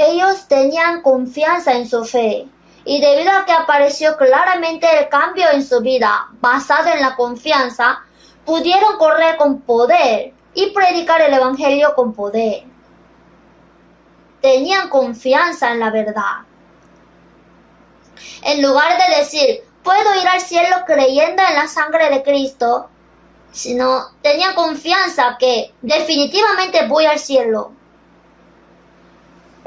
Ellos tenían confianza en su fe. Y debido a que apareció claramente el cambio en su vida basado en la confianza, pudieron correr con poder y predicar el Evangelio con poder. Tenían confianza en la verdad. En lugar de decir, puedo ir al cielo creyendo en la sangre de Cristo, sino tenían confianza que definitivamente voy al cielo.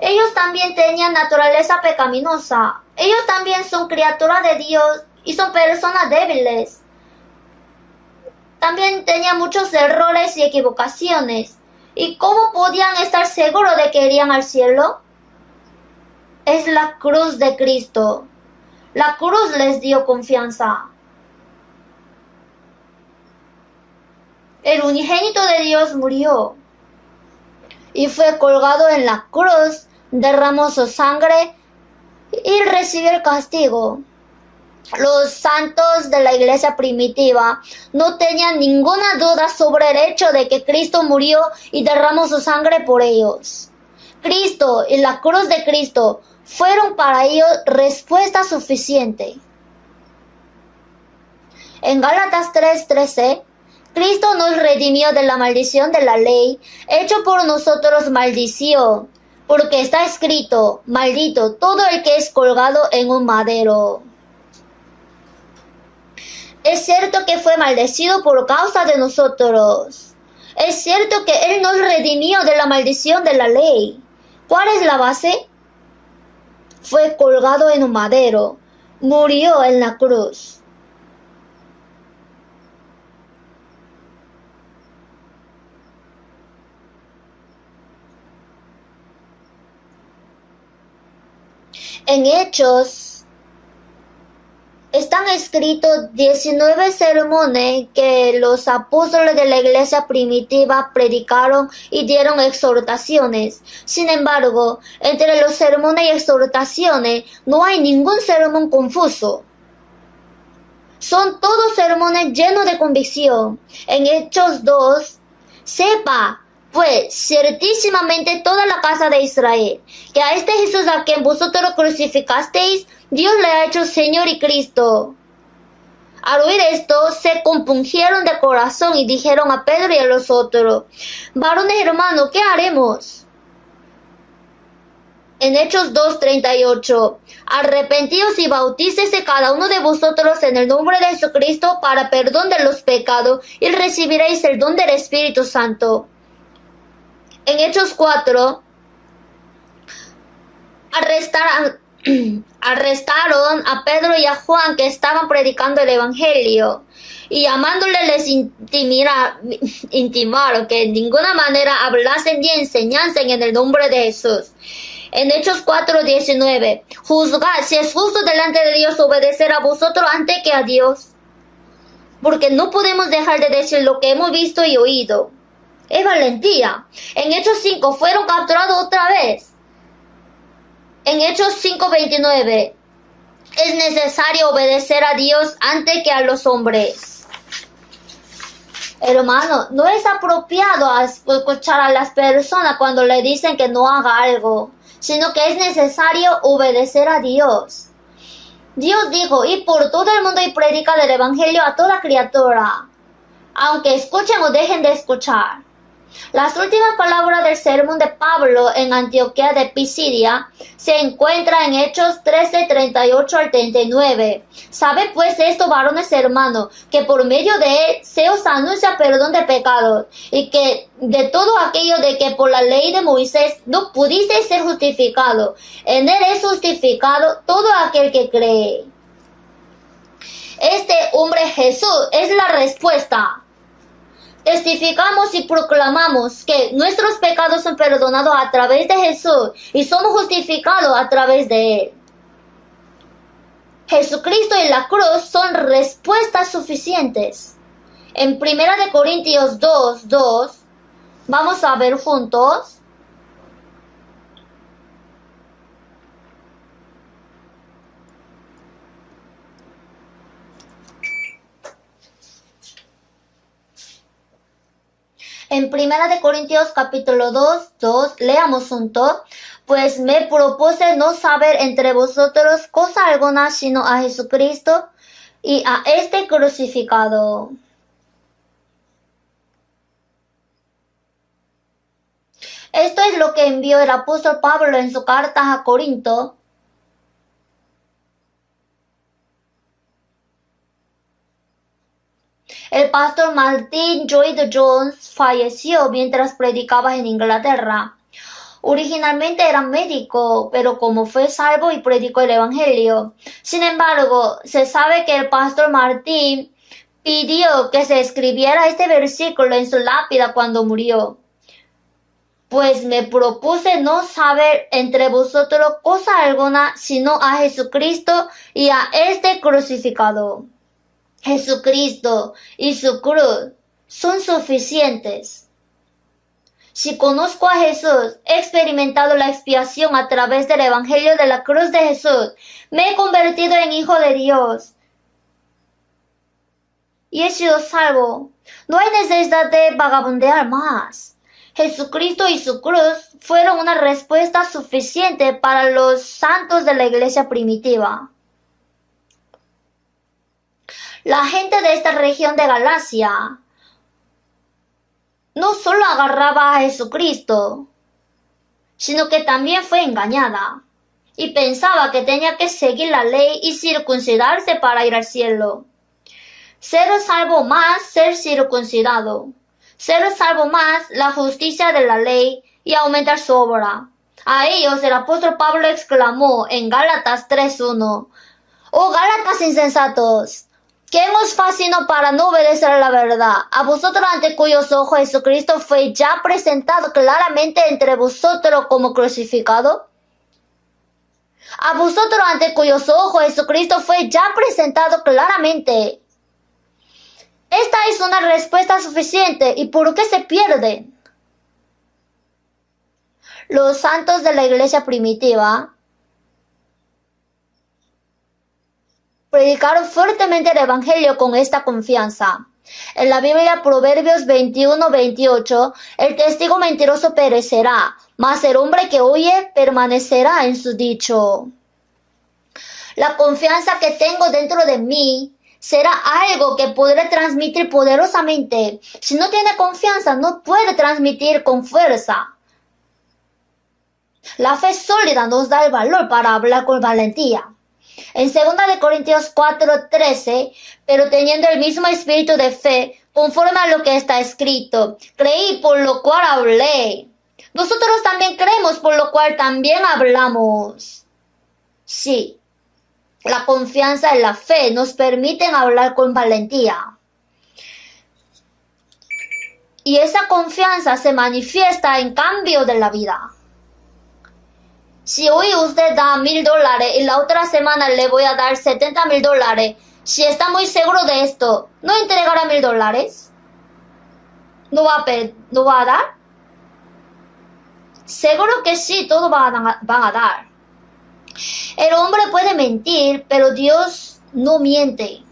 Ellos también tenían naturaleza pecaminosa. Ellos también son criaturas de Dios y son personas débiles. También tenían muchos errores y equivocaciones. ¿Y cómo podían estar seguros de que irían al cielo? Es la cruz de Cristo. La cruz les dio confianza. El unigénito de Dios murió y fue colgado en la cruz, derramó su sangre y recibió el castigo. Los santos de la iglesia primitiva no tenían ninguna duda sobre el hecho de que Cristo murió y derramó su sangre por ellos. Cristo y la cruz de Cristo fueron para ellos respuesta suficiente. En Gálatas 3:13, Cristo nos redimió de la maldición de la ley, hecho por nosotros maldición, porque está escrito, maldito todo el que es colgado en un madero. Es cierto que fue maldecido por causa de nosotros. Es cierto que Él nos redimió de la maldición de la ley. ¿Cuál es la base? Fue colgado en un madero, murió en la cruz. En Hechos están escritos 19 sermones que los apóstoles de la iglesia primitiva predicaron y dieron exhortaciones. Sin embargo, entre los sermones y exhortaciones no hay ningún sermón confuso. Son todos sermones llenos de convicción. En Hechos 2, sepa pues ciertísimamente toda la casa de Israel, que a este Jesús a quien vosotros crucificasteis, Dios le ha hecho Señor y Cristo. Al oír esto, se compungieron de corazón y dijeron a Pedro y a los otros, varones hermanos, ¿qué haremos? En Hechos 2:38, arrepentíos y bautícese cada uno de vosotros en el nombre de Jesucristo para perdón de los pecados y recibiréis el don del Espíritu Santo. En Hechos 4, arrestaron a Pedro y a Juan que estaban predicando el Evangelio y llamándoles les intimaron que en ninguna manera hablasen ni enseñasen en el nombre de Jesús. En Hechos 4:19, juzgad si es justo delante de Dios obedecer a vosotros antes que a Dios, porque no podemos dejar de decir lo que hemos visto y oído. Es valentía. En Hechos 5 fueron capturados otra vez. En Hechos 5:29 es necesario obedecer a Dios antes que a los hombres. Hermano, no es apropiado escuchar a las personas cuando le dicen que no haga algo, sino que es necesario obedecer a Dios. Dios dijo, id por todo el mundo y predica el Evangelio a toda criatura, aunque escuchen o dejen de escuchar. Las últimas palabras del sermón de Pablo en Antioquía de Pisidia se encuentran en Hechos 13:38 al 39. Sabed pues esto, varones hermanos, que por medio de él se os anuncia perdón de pecados, y que de todo aquello de que por la ley de Moisés no pudisteis ser justificado, en él es justificado todo aquel que cree. Este hombre Jesús es la respuesta. Testificamos y proclamamos que nuestros pecados son perdonados a través de Jesús y somos justificados a través de Él. Jesucristo y la cruz son respuestas suficientes. En 1 Corintios 2:2, vamos a ver juntos. En 1 Corintios capítulo 2:2, leamos juntos. Pues me propuse no saber entre vosotros cosa alguna sino a Jesucristo y a este crucificado. Esto es lo que envió el apóstol Pablo en su carta a Corinto. El pastor Martin Lloyd-Jones falleció mientras predicaba en Inglaterra. Originalmente era médico, pero como fue salvo y predicó el Evangelio. Sin embargo, se sabe que el pastor Martin pidió que se escribiera este versículo en su lápida cuando murió. Pues me propuse no saber entre vosotros cosa alguna sino a Jesucristo y a este crucificado. Jesucristo y su cruz son suficientes. Si conozco a Jesús, he experimentado la expiación a través del Evangelio de la cruz de Jesús, me he convertido en hijo de Dios y he sido salvo. No hay necesidad de vagabundear más. Jesucristo y su cruz fueron una respuesta suficiente para los santos de la iglesia primitiva. La gente de esta región de Galacia no solo agarraba a Jesucristo, sino que también fue engañada y pensaba que tenía que seguir la ley y circuncidarse para ir al cielo. Ser salvo más ser circuncidado. Ser salvo más la justicia de la ley y aumentar su obra. A ellos el apóstol Pablo exclamó en Gálatas 3:1: «Oh Gálatas insensatos, ¿qué os fascinó para no obedecer a la verdad? A vosotros ante cuyos ojos Jesucristo fue ya presentado claramente entre vosotros como crucificado». A vosotros ante cuyos ojos Jesucristo fue ya presentado claramente. Esta es una respuesta suficiente. ¿Y por qué se pierden? Los santos de la iglesia primitiva predicaron fuertemente el Evangelio con esta confianza. En la Biblia, Proverbios 21:28, el testigo mentiroso perecerá, mas el hombre que oye permanecerá en su dicho. La confianza que tengo dentro de mí será algo que podré transmitir poderosamente. Si no tiene confianza, no puede transmitir con fuerza. La fe sólida nos da el valor para hablar con valentía. En 2 Corintios 4:13, pero teniendo el mismo espíritu de fe, conforme a lo que está escrito, creí por lo cual hablé. Nosotros también creemos por lo cual también hablamos. Sí, la confianza y la fe nos permiten hablar con valentía. Y esa confianza se manifiesta en cambio de la vida. Si hoy usted da $1,000 y la otra semana le voy a dar $70,000, si está muy seguro de esto, ¿no entregará $1,000? ¿No va a dar? Seguro que sí, todos van a dar. El hombre puede mentir, pero Dios no miente.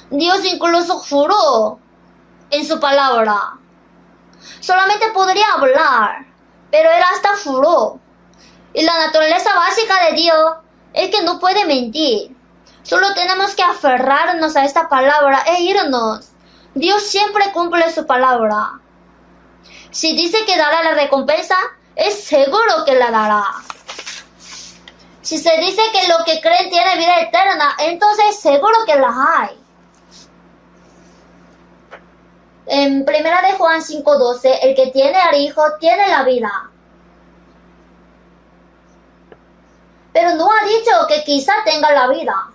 Dios incluso juró en su palabra. Solamente podría hablar, pero él hasta juró. Y la naturaleza básica de Dios es que no puede mentir. Solo tenemos que aferrarnos a esta palabra e irnos. Dios siempre cumple su palabra. Si dice que dará la recompensa, es seguro que la dará. Si se dice que lo que creen tiene vida eterna, entonces seguro que la hay. En 1 de Juan 5:12, el que tiene al Hijo tiene la vida. Pero no ha dicho que quizá tenga la vida.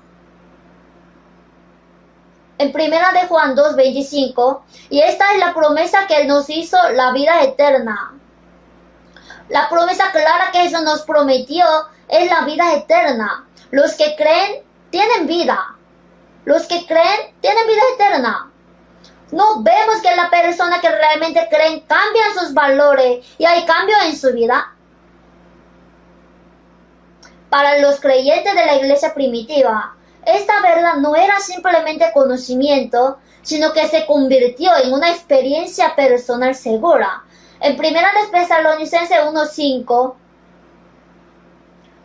En 1 de Juan 2:25, y esta es la promesa que Él nos hizo, la vida eterna. La promesa clara que Jesús nos prometió es la vida eterna. Los que creen tienen vida. Los que creen tienen vida eterna. No vemos que la persona que realmente creen cambian sus valores y hay cambio en su vida. Para los creyentes de la iglesia primitiva, esta verdad no era simplemente conocimiento, sino que se convirtió en una experiencia personal segura. En 1 Tesalonicenses 1:5,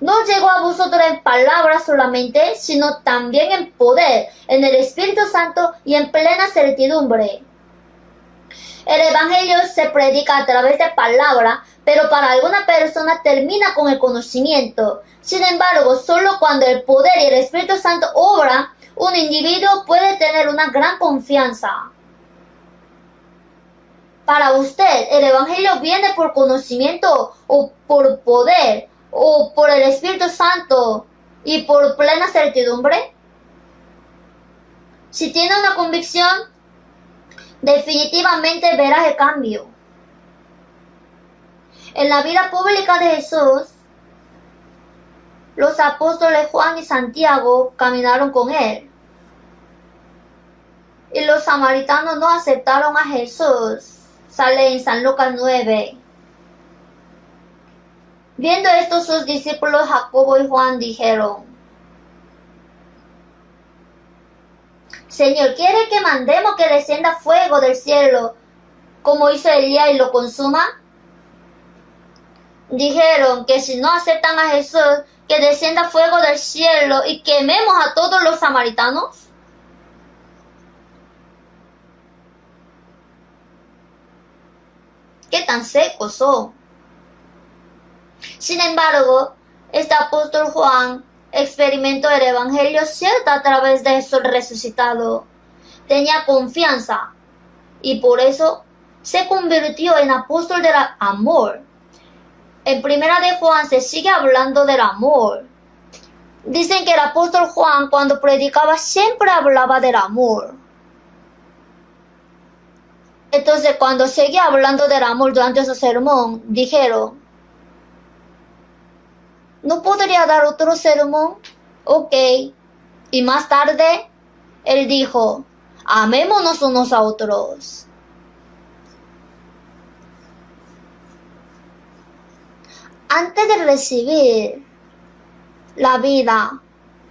no llegó a vosotros en palabras solamente, sino también en poder, en el Espíritu Santo y en plena certidumbre. El Evangelio se predica a través de palabra, pero para alguna persona termina con el conocimiento. Sin embargo, solo cuando el poder y el Espíritu Santo obran, un individuo puede tener una gran confianza. Para usted, ¿el Evangelio viene por conocimiento o por poder o por el Espíritu Santo y por plena certidumbre? Si tiene una convicción, definitivamente verás el cambio. En la vida pública de Jesús, los apóstoles Juan y Santiago caminaron con él. Y los samaritanos no aceptaron a Jesús. Sale en San Lucas 9. Viendo esto, sus discípulos Jacobo y Juan dijeron: Señor, ¿quiere que mandemos que descienda fuego del cielo, como hizo Elías y lo consuma? Dijeron que si no aceptan a Jesús, que descienda fuego del cielo y quememos a todos los samaritanos. ¿Qué tan secos son? Sin embargo, este apóstol Juan experimentó el Evangelio cierto a través de Jesús resucitado. Tenía confianza y por eso se convirtió en apóstol del amor. En primera de Juan se sigue hablando del amor. Dicen que el apóstol Juan cuando predicaba siempre hablaba del amor. Entonces cuando seguía hablando del amor durante su sermón, dijeron: ¿no podría dar otro sermón? Ok. Y más tarde, él dijo: amémonos unos a otros. Antes de recibir la vida,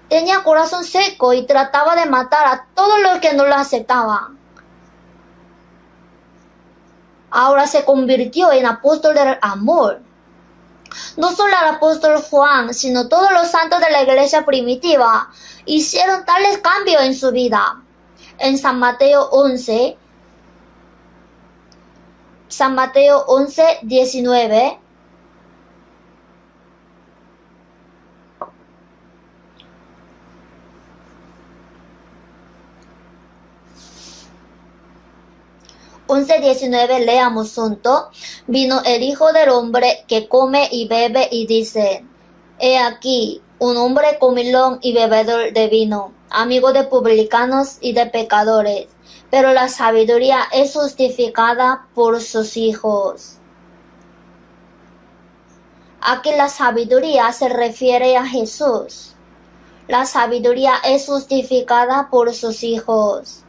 tenía corazón seco y trataba de matar a todos los que no lo aceptaban. Ahora se convirtió en apóstol del amor. No solo el apóstol Juan, sino todos los santos de la iglesia primitiva hicieron tales cambios en su vida. En San Mateo 11, 19, leamos junto. Vino el Hijo del Hombre que come y bebe y dice: he aquí, un hombre comilón y bebedor de vino, amigo de publicanos y de pecadores, pero la sabiduría es justificada por sus hijos. Aquí la sabiduría se refiere a Jesús. La sabiduría es justificada por sus hijos.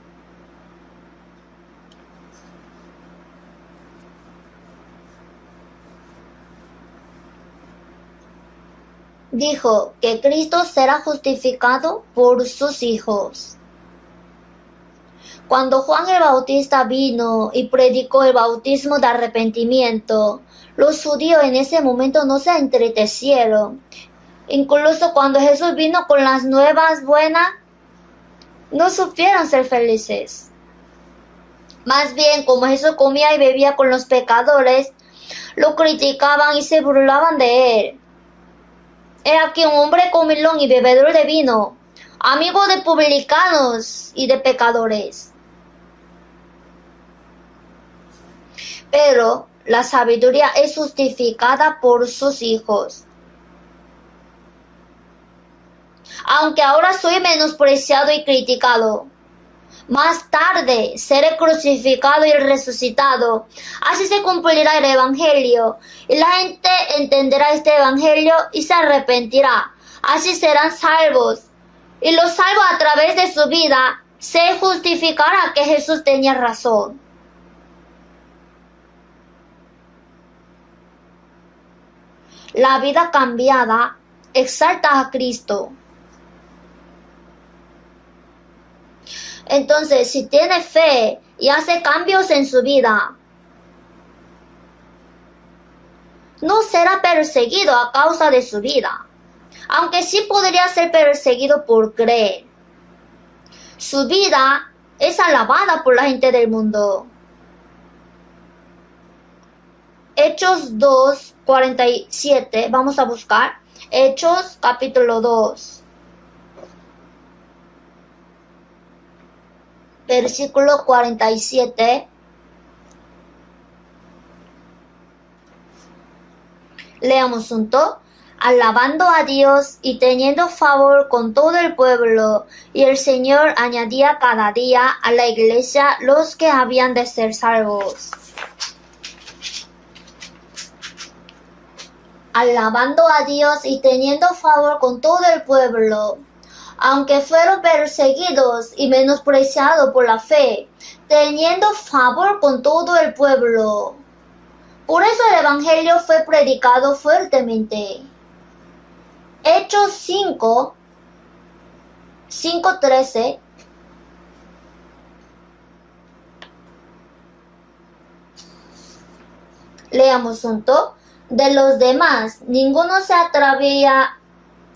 Dijo que Cristo será justificado por sus hijos. Cuando Juan el Bautista vino y predicó el bautismo de arrepentimiento, los judíos en ese momento no se entristecieron. Incluso cuando Jesús vino con las nuevas buenas, no supieron ser felices. Más bien, como Jesús comía y bebía con los pecadores, lo criticaban y se burlaban de él. He aquí un hombre comilón y bebedor de vino, amigo de publicanos y de pecadores. Pero la sabiduría es justificada por sus hijos. Aunque ahora soy menospreciado y criticado, más tarde seré crucificado y resucitado. Así se cumplirá el Evangelio, y la gente entenderá este Evangelio y se arrepentirá. Así serán salvos, y los salvos a través de su vida se justificará que Jesús tenía razón. La vida cambiada exalta a Cristo. Entonces, si tiene fe y hace cambios en su vida, no será perseguido a causa de su vida. aunque sí podría ser perseguido por creer. Su vida es alabada por la gente del mundo. Hechos 2:47, vamos a buscar. Hechos capítulo 2. Versículo 47. Leamos junto. Alabando a Dios y teniendo favor con todo el pueblo, y el Señor añadía cada día a la iglesia los que habían de ser salvos. Alabando a Dios y teniendo favor con todo el pueblo, aunque fueron perseguidos y menospreciados por la fe, teniendo favor con todo el pueblo. Por eso el Evangelio fue predicado fuertemente. Hechos 5:13. Leamos junto. De los demás, ninguno se atrevía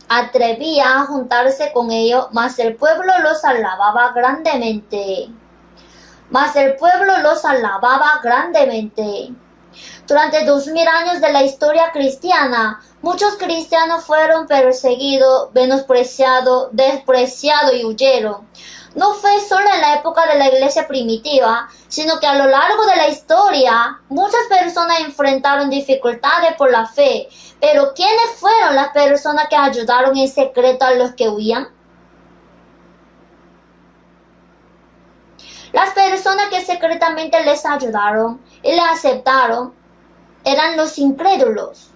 a juntarse con ellos, mas el pueblo los alababa grandemente. Durante 2000 años de la historia cristiana, muchos cristianos fueron perseguidos, menospreciados, despreciados y huyeron. No fue solo en la época de la iglesia primitiva, sino que a lo largo de la historia, muchas personas enfrentaron dificultades por la fe. Pero ¿quiénes fueron las personas que ayudaron en secreto a los que huían? Las personas que secretamente les ayudaron y les aceptaron eran los incrédulos.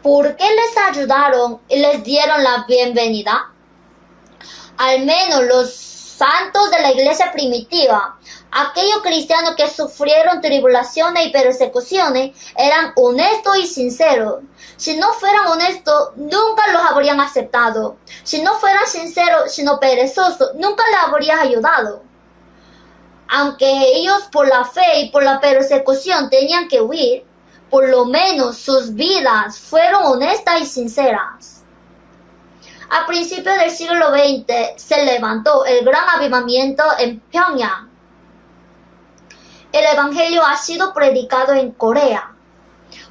¿Por qué les ayudaron y les dieron la bienvenida? Al menos los santos de la iglesia primitiva, aquellos cristianos que sufrieron tribulaciones y persecuciones, eran honestos y sinceros. Si no fueran honestos, nunca los habrían aceptado. Si no fueran sinceros, sino perezosos, nunca les habrían ayudado. Aunque ellos por la fe y por la persecución tenían que huir, por lo menos sus vidas fueron honestas y sinceras. A principios del siglo XX se levantó el gran avivamiento en Pyongyang. El Evangelio ha sido predicado en Corea.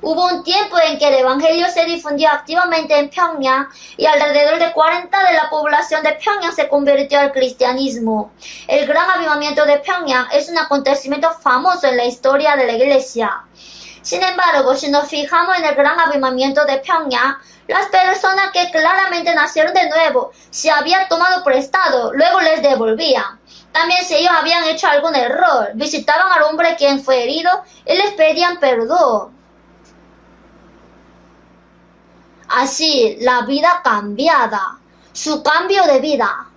Hubo un tiempo en que el Evangelio se difundió activamente en Pyongyang y alrededor de 40% de la población de Pyongyang se convirtió al cristianismo. El gran avivamiento de Pyongyang es un acontecimiento famoso en la historia de la iglesia. Sin embargo, si nos fijamos en el gran avivamiento de Pyongyang, las personas que claramente nacieron de nuevo, si habían tomado prestado, luego les devolvían. También si ellos habían hecho algún error, visitaban al hombre quien fue herido y les pedían perdón. Así, la vida cambiada, su cambio de vida,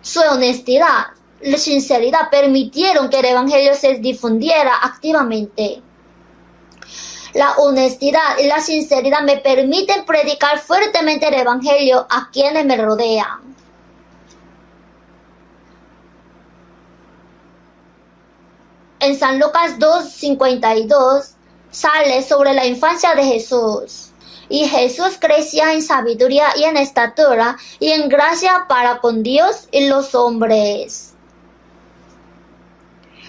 su honestidad, la sinceridad permitieron que el Evangelio se difundiera activamente. La honestidad y la sinceridad me permiten predicar fuertemente el Evangelio a quienes me rodean. En San Lucas 2:52 sale sobre la infancia de Jesús. Y Jesús crecía en sabiduría y en estatura y en gracia para con Dios y los hombres.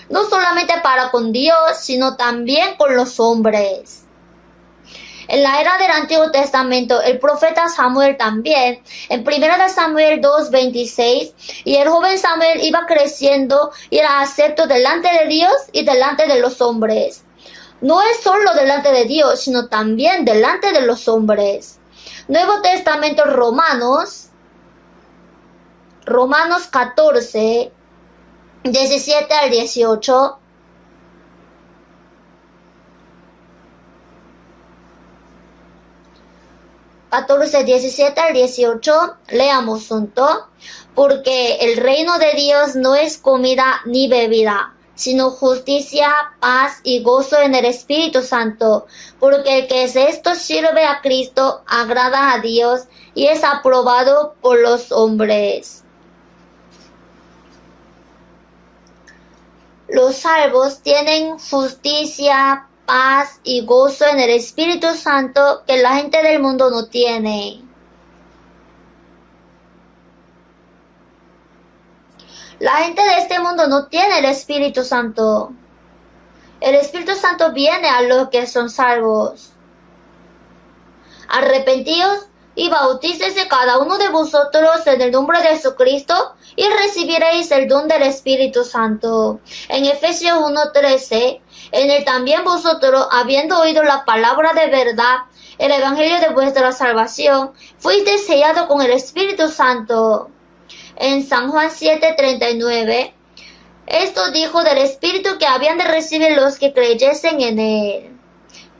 No solamente para con Dios, sino también con los hombres. En la era del Antiguo Testamento, el profeta Samuel también, en 1 Samuel 2:26, y el joven Samuel iba creciendo y era acepto delante de Dios y delante de los hombres. No es solo delante de Dios, sino también delante de los hombres. Nuevo Testamento, Romanos 14, 17 al 18. (14, 17 al 18) Leamos juntos. Porque el reino de Dios no es comida ni bebida, sino justicia, paz y gozo en el Espíritu Santo. Porque el que es esto sirve a Cristo, agrada a Dios y es aprobado por los hombres. Los salvos tienen justicia, paz y gozo en el Espíritu Santo que la gente del mundo no tiene. La gente de este mundo no tiene el Espíritu Santo. El Espíritu Santo viene a los que son salvos. Arrepentíos y bautícese cada uno de vosotros en el nombre de Jesucristo y recibiréis el don del Espíritu Santo. En Efesios 1:13, en el también vosotros, habiendo oído la palabra de verdad, el evangelio de vuestra salvación, fuisteis sellados con el Espíritu Santo. En San Juan 7:39, esto dijo del Espíritu que habían de recibir los que creyesen en Él.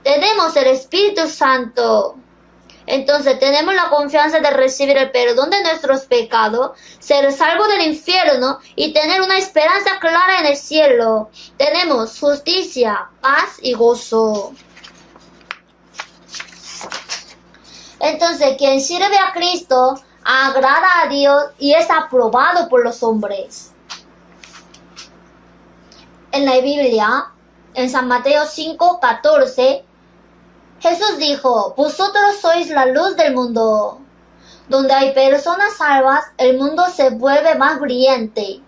Tenemos el Espíritu Santo. Entonces tenemos la confianza de recibir el perdón de nuestros pecados, ser salvo del infierno y tener una esperanza clara en el cielo. Tenemos justicia, paz y gozo. Entonces quien sirve a Cristo agrada a Dios y es aprobado por los hombres. En la Biblia, en San Mateo 5:14, Jesús dijo, vosotros sois la luz del mundo. Donde hay personas salvas, el mundo se vuelve más brillante.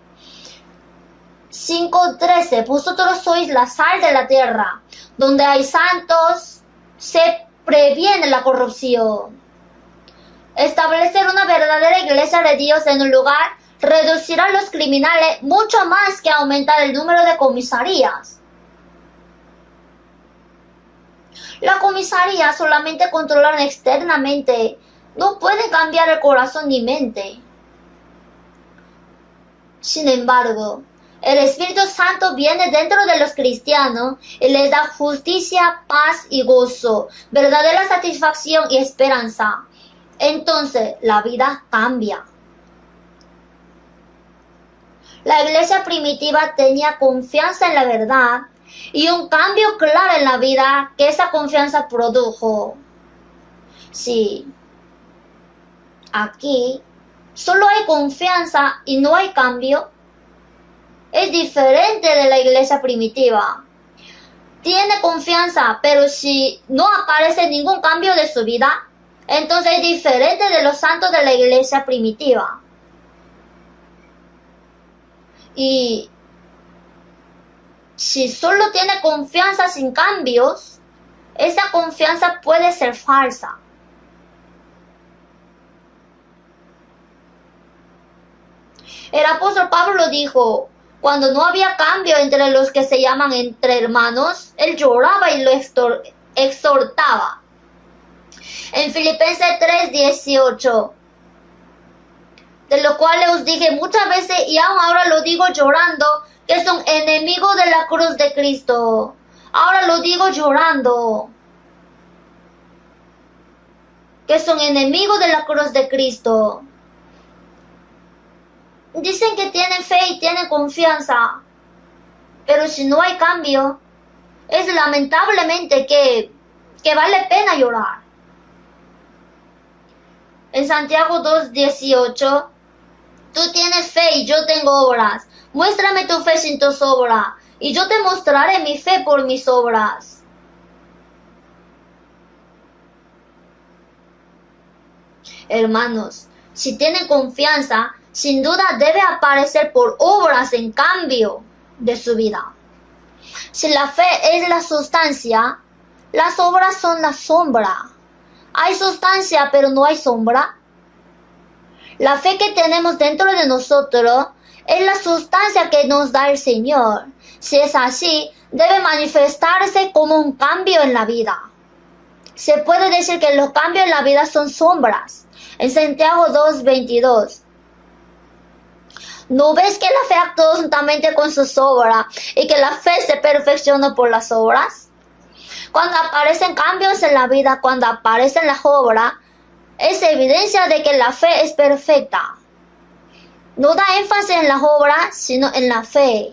5:13, vosotros sois la sal de la tierra. Donde hay santos, se previene la corrupción. Establecer una verdadera iglesia de Dios en un lugar reducirá a los criminales mucho más que aumentar el número de comisarías. La comisaría solamente controlan externamente, no puede cambiar el corazón ni mente. Sin embargo, el Espíritu Santo viene dentro de los cristianos y les da justicia, paz y gozo, verdadera satisfacción y esperanza. Entonces la vida cambia. La iglesia primitiva tenía confianza en la verdad y un cambio claro en la vida que esa confianza produjo. Sí, aquí solo hay confianza y no hay cambio. Es diferente de la iglesia primitiva. Tiene confianza, pero si no aparece ningún cambio de su vida, entonces es diferente de los santos de la iglesia primitiva. Y si solo tiene confianza sin cambios, esa confianza puede ser falsa. El apóstol Pablo dijo, cuando no había cambio entre los que se llaman entre hermanos, él lloraba y lo exhortaba. En Filipenses 3:18, de lo cual os dije muchas veces y aún ahora lo digo llorando, que son enemigos de la cruz de Cristo. Ahora lo digo llorando, que son enemigos de la cruz de Cristo. Dicen que tienen fe y tienen confianza, pero si no hay cambio, es lamentablemente que vale pena llorar. En Santiago 2:18, tú tienes fe y yo tengo obras. Muéstrame tu fe sin tus obras, y yo te mostraré mi fe por mis obras. Hermanos, si tienen confianza, sin duda debe aparecer por obras en cambio de su vida. Si la fe es la sustancia, las obras son la sombra. ¿Hay sustancia pero no hay sombra? La fe que tenemos dentro de nosotros es la sustancia que nos da el Señor. Si es así, debe manifestarse como un cambio en la vida. Se puede decir que los cambios en la vida son sombras. En Santiago 2:22. ¿No ves que la fe actúa juntamente con sus obras y que la fe se perfecciona por las obras? Cuando aparecen cambios en la vida, cuando aparecen las obras, es evidencia de que la fe es perfecta. No da énfasis en las obras, sino en la fe.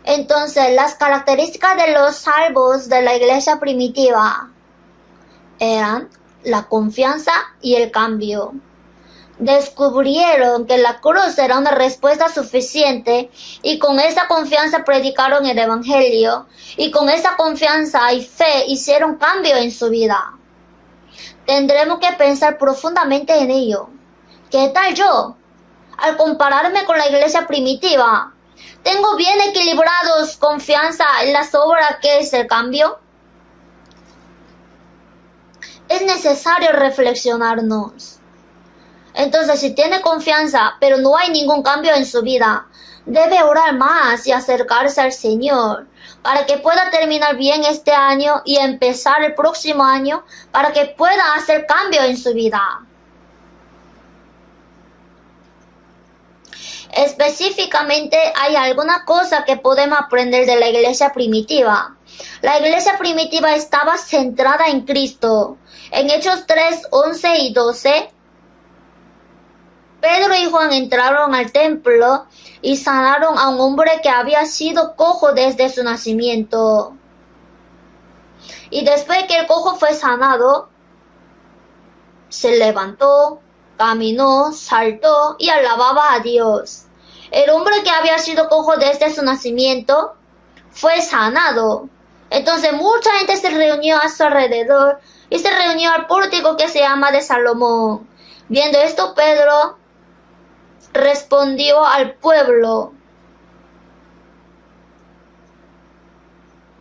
Entonces, las características de los salvos de la iglesia primitiva eran la confianza y el cambio. descubrieron que la cruz era una respuesta suficiente y con esa confianza predicaron el Evangelio y con esa confianza y fe hicieron cambio en su vida. Tendremos que pensar profundamente en ello. ¿Qué tal yo? Al compararme con la iglesia primitiva, ¿tengo bien equilibrados confianza en las obras que es el cambio? Es necesario reflexionarnos. Entonces, si tiene confianza, pero no hay ningún cambio en su vida, debe orar más y acercarse al Señor para que pueda terminar bien este año y empezar el próximo año para que pueda hacer cambio en su vida. Específicamente, hay alguna cosa que podemos aprender de la iglesia primitiva. La iglesia primitiva estaba centrada en Cristo. En Hechos 3, 11 y 12, Pedro y Juan entraron al templo y sanaron a un hombre que había sido cojo desde su nacimiento. Y después que el cojo fue sanado, se levantó, caminó, saltó y alababa a Dios. El hombre que había sido cojo desde su nacimiento fue sanado. Entonces mucha gente se reunió a su alrededor y se reunió al pórtico que se llama de Salomón. Viendo esto, Pedro respondió al pueblo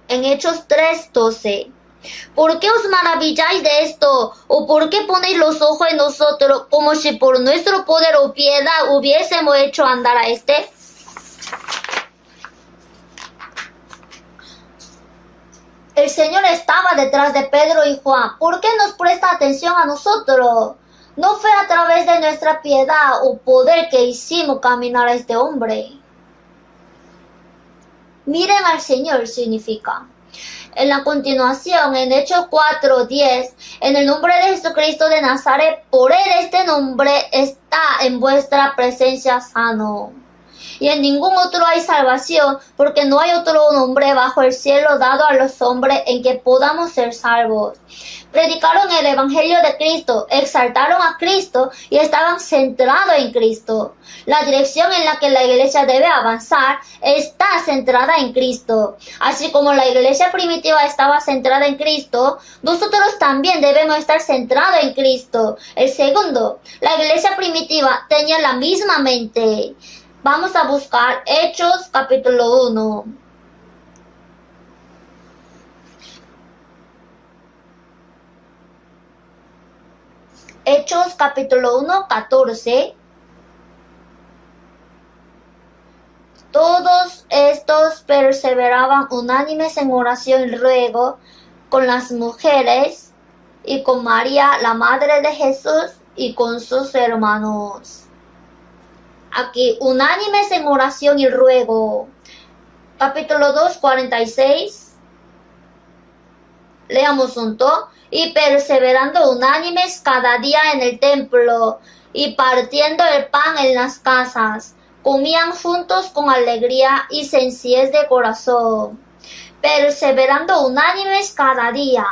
en Hechos 3:12. ¿Por qué os maravilláis de esto? ¿O por qué ponéis los ojos en nosotros como si por nuestro poder o piedad hubiésemos hecho andar a este? El Señor estaba detrás de Pedro y Juan. ¿Por qué nos presta atención a nosotros? No fue a través de nuestra piedad o poder que hicimos caminar a este hombre. Miren al Señor significa. En la continuación, en Hechos 4:10, en el nombre de Jesucristo de Nazaret, por él este nombre está en vuestra presencia sano. Y en ningún otro hay salvación, porque no hay otro nombre bajo el cielo dado a los hombres en que podamos ser salvos. Predicaron el Evangelio de Cristo, exaltaron a Cristo y estaban centrados en Cristo. La dirección en la que la iglesia debe avanzar está centrada en Cristo. Así como la iglesia primitiva estaba centrada en Cristo, nosotros también debemos estar centrados en Cristo. El segundo, la iglesia primitiva tenía la misma mente. Vamos a buscar Hechos capítulo 1. Hechos capítulo 1, 14. Todos estos perseveraban unánimes en oración y ruego con las mujeres y con María, la madre de Jesús, y con sus hermanos. Aquí, unánimes en oración y ruego. Capítulo 2, 46. Leamos junto. Y perseverando unánimes cada día en el templo, y partiendo el pan en las casas, comían juntos con alegría y sencillez de corazón. Perseverando unánimes cada día.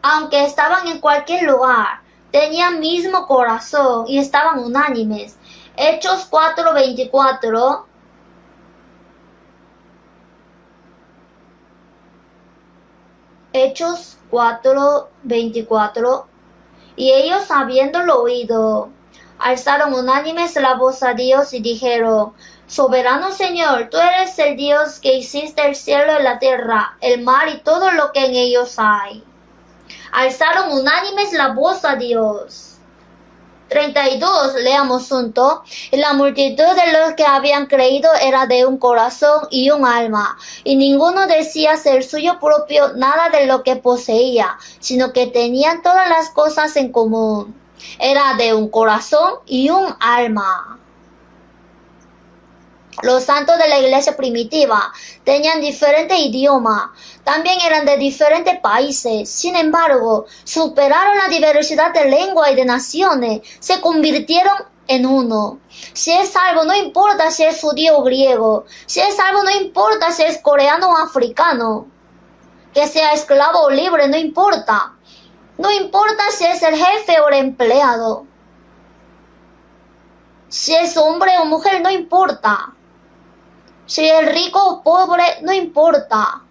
Aunque estaban en cualquier lugar, tenían mismo corazón y estaban unánimes. Hechos 4:24. Hechos 4:24. Y ellos, habiéndolo oído, alzaron unánimes la voz a Dios y dijeron: Soberano Señor, tú eres el Dios que hiciste el cielo y la tierra, el mar y todo lo que en ellos hay. Alzaron unánimes la voz a Dios. 32, leamos junto. Y la multitud de los que habían creído era de un corazón y un alma, y ninguno decía ser suyo propio nada de lo que poseía, sino que tenían todas las cosas en común. Era de un corazón y un alma. Los santos de la iglesia primitiva tenían diferente idioma, también eran de diferentes países. Sin embargo, superaron la diversidad de lengua y de naciones, se convirtieron en uno. Si es salvo, no importa si es judío o griego. Si es salvo, no importa si es coreano o africano. Que sea esclavo o libre, no importa. No importa si es el jefe o el empleado. Si es hombre o mujer, no importa. Si es rico o pobre, no importa.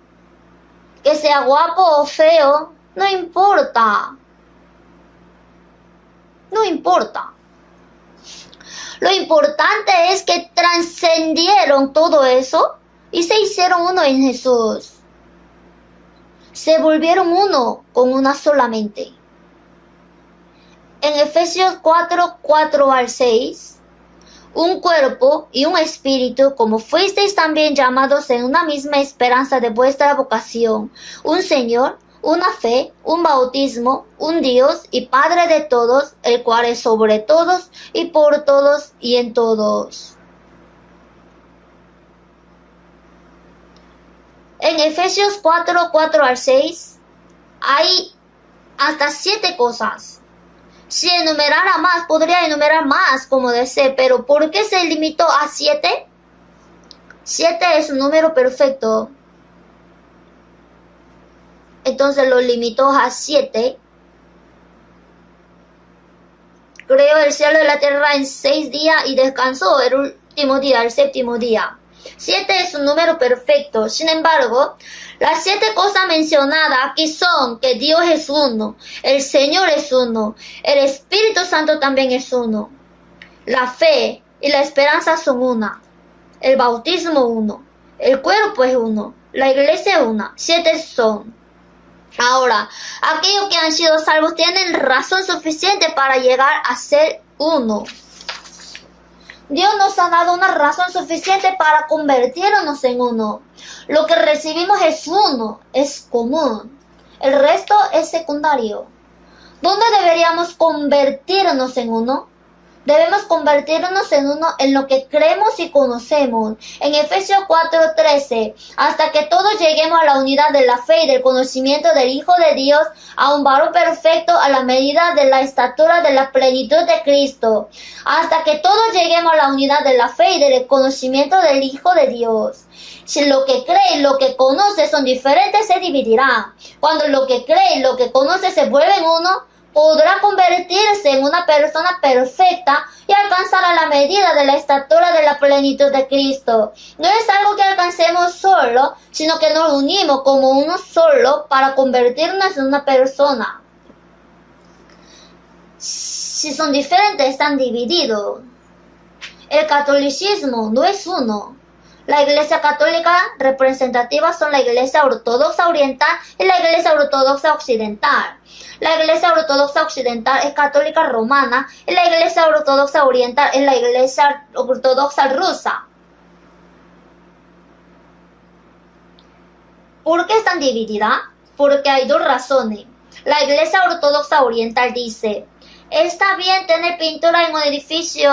Que sea guapo o feo, no importa. No importa. Lo importante es que trascendieron todo eso y se hicieron uno en Jesús. Se volvieron uno con una sola mente. En Efesios 4, 4 al 6, un cuerpo y un espíritu, como fuisteis también llamados en una misma esperanza de vuestra vocación, un Señor, una fe, un bautismo, un Dios y Padre de todos, el cual es sobre todos y por todos y en todos. En Efesios 4, 4 al 6 hay hasta 7 cosas. Si enumerara más, podría enumerar más como desee, pero ¿por qué se limitó a 7? 7 es un número perfecto. Entonces lo limitó a 7. Creó el cielo y la tierra en 6 días y descansó el último día, el séptimo día. 7 es un número perfecto. Sin embargo, las 7 cosas mencionadas aquí son que Dios es uno, el Señor es uno, el Espíritu Santo también es uno, la fe y la esperanza son una, el bautismo uno, el cuerpo es uno, la iglesia es una. 7 son. Ahora, aquellos que han sido salvos tienen razón suficiente para llegar a ser uno. Dios nos ha dado una razón suficiente para convertirnos en uno. Lo que recibimos es uno, es común. El resto es secundario. ¿Dónde deberíamos convertirnos en uno? Debemos convertirnos en uno en lo que creemos y conocemos. En Efesios 4:13, hasta que todos lleguemos a la unidad de la fe y del conocimiento del Hijo de Dios, a un varón perfecto a la medida de la estatura de la plenitud de Cristo. Hasta que todos lleguemos a la unidad de la fe y del conocimiento del Hijo de Dios. Si lo que cree y lo que conoce son diferentes, se dividirán. Cuando lo que cree y lo que conoce se vuelven uno, podrá convertirse en una persona perfecta y alcanzar a la medida de la estatura de la plenitud de Cristo. No es algo que alcancemos solo, sino que nos unimos como uno solo para convertirnos en una persona. Si son diferentes, están divididos. El catolicismo no es uno. La Iglesia Católica representativa son la Iglesia Ortodoxa Oriental y la Iglesia Ortodoxa Occidental. La Iglesia Ortodoxa Occidental es católica romana y la Iglesia Ortodoxa Oriental es la Iglesia Ortodoxa rusa. ¿Por qué están divididas? Porque hay 2 razones. La Iglesia Ortodoxa Oriental dice: está bien tener pintura en un edificio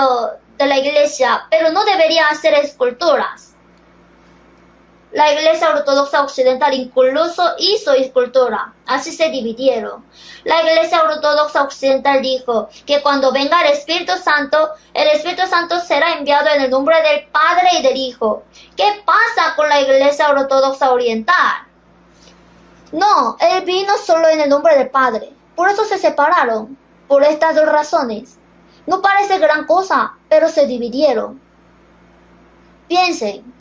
de la iglesia, pero no debería hacer esculturas. La Iglesia Ortodoxa Occidental incluso hizo escultura. Así se dividieron. La Iglesia Ortodoxa Occidental dijo que cuando venga el Espíritu Santo será enviado en el nombre del Padre y del Hijo. ¿Qué pasa con la Iglesia Ortodoxa Oriental? No, Él vino solo en el nombre del Padre. Por eso se separaron. Por estas 2 razones. No parece gran cosa, pero se dividieron. Piensen.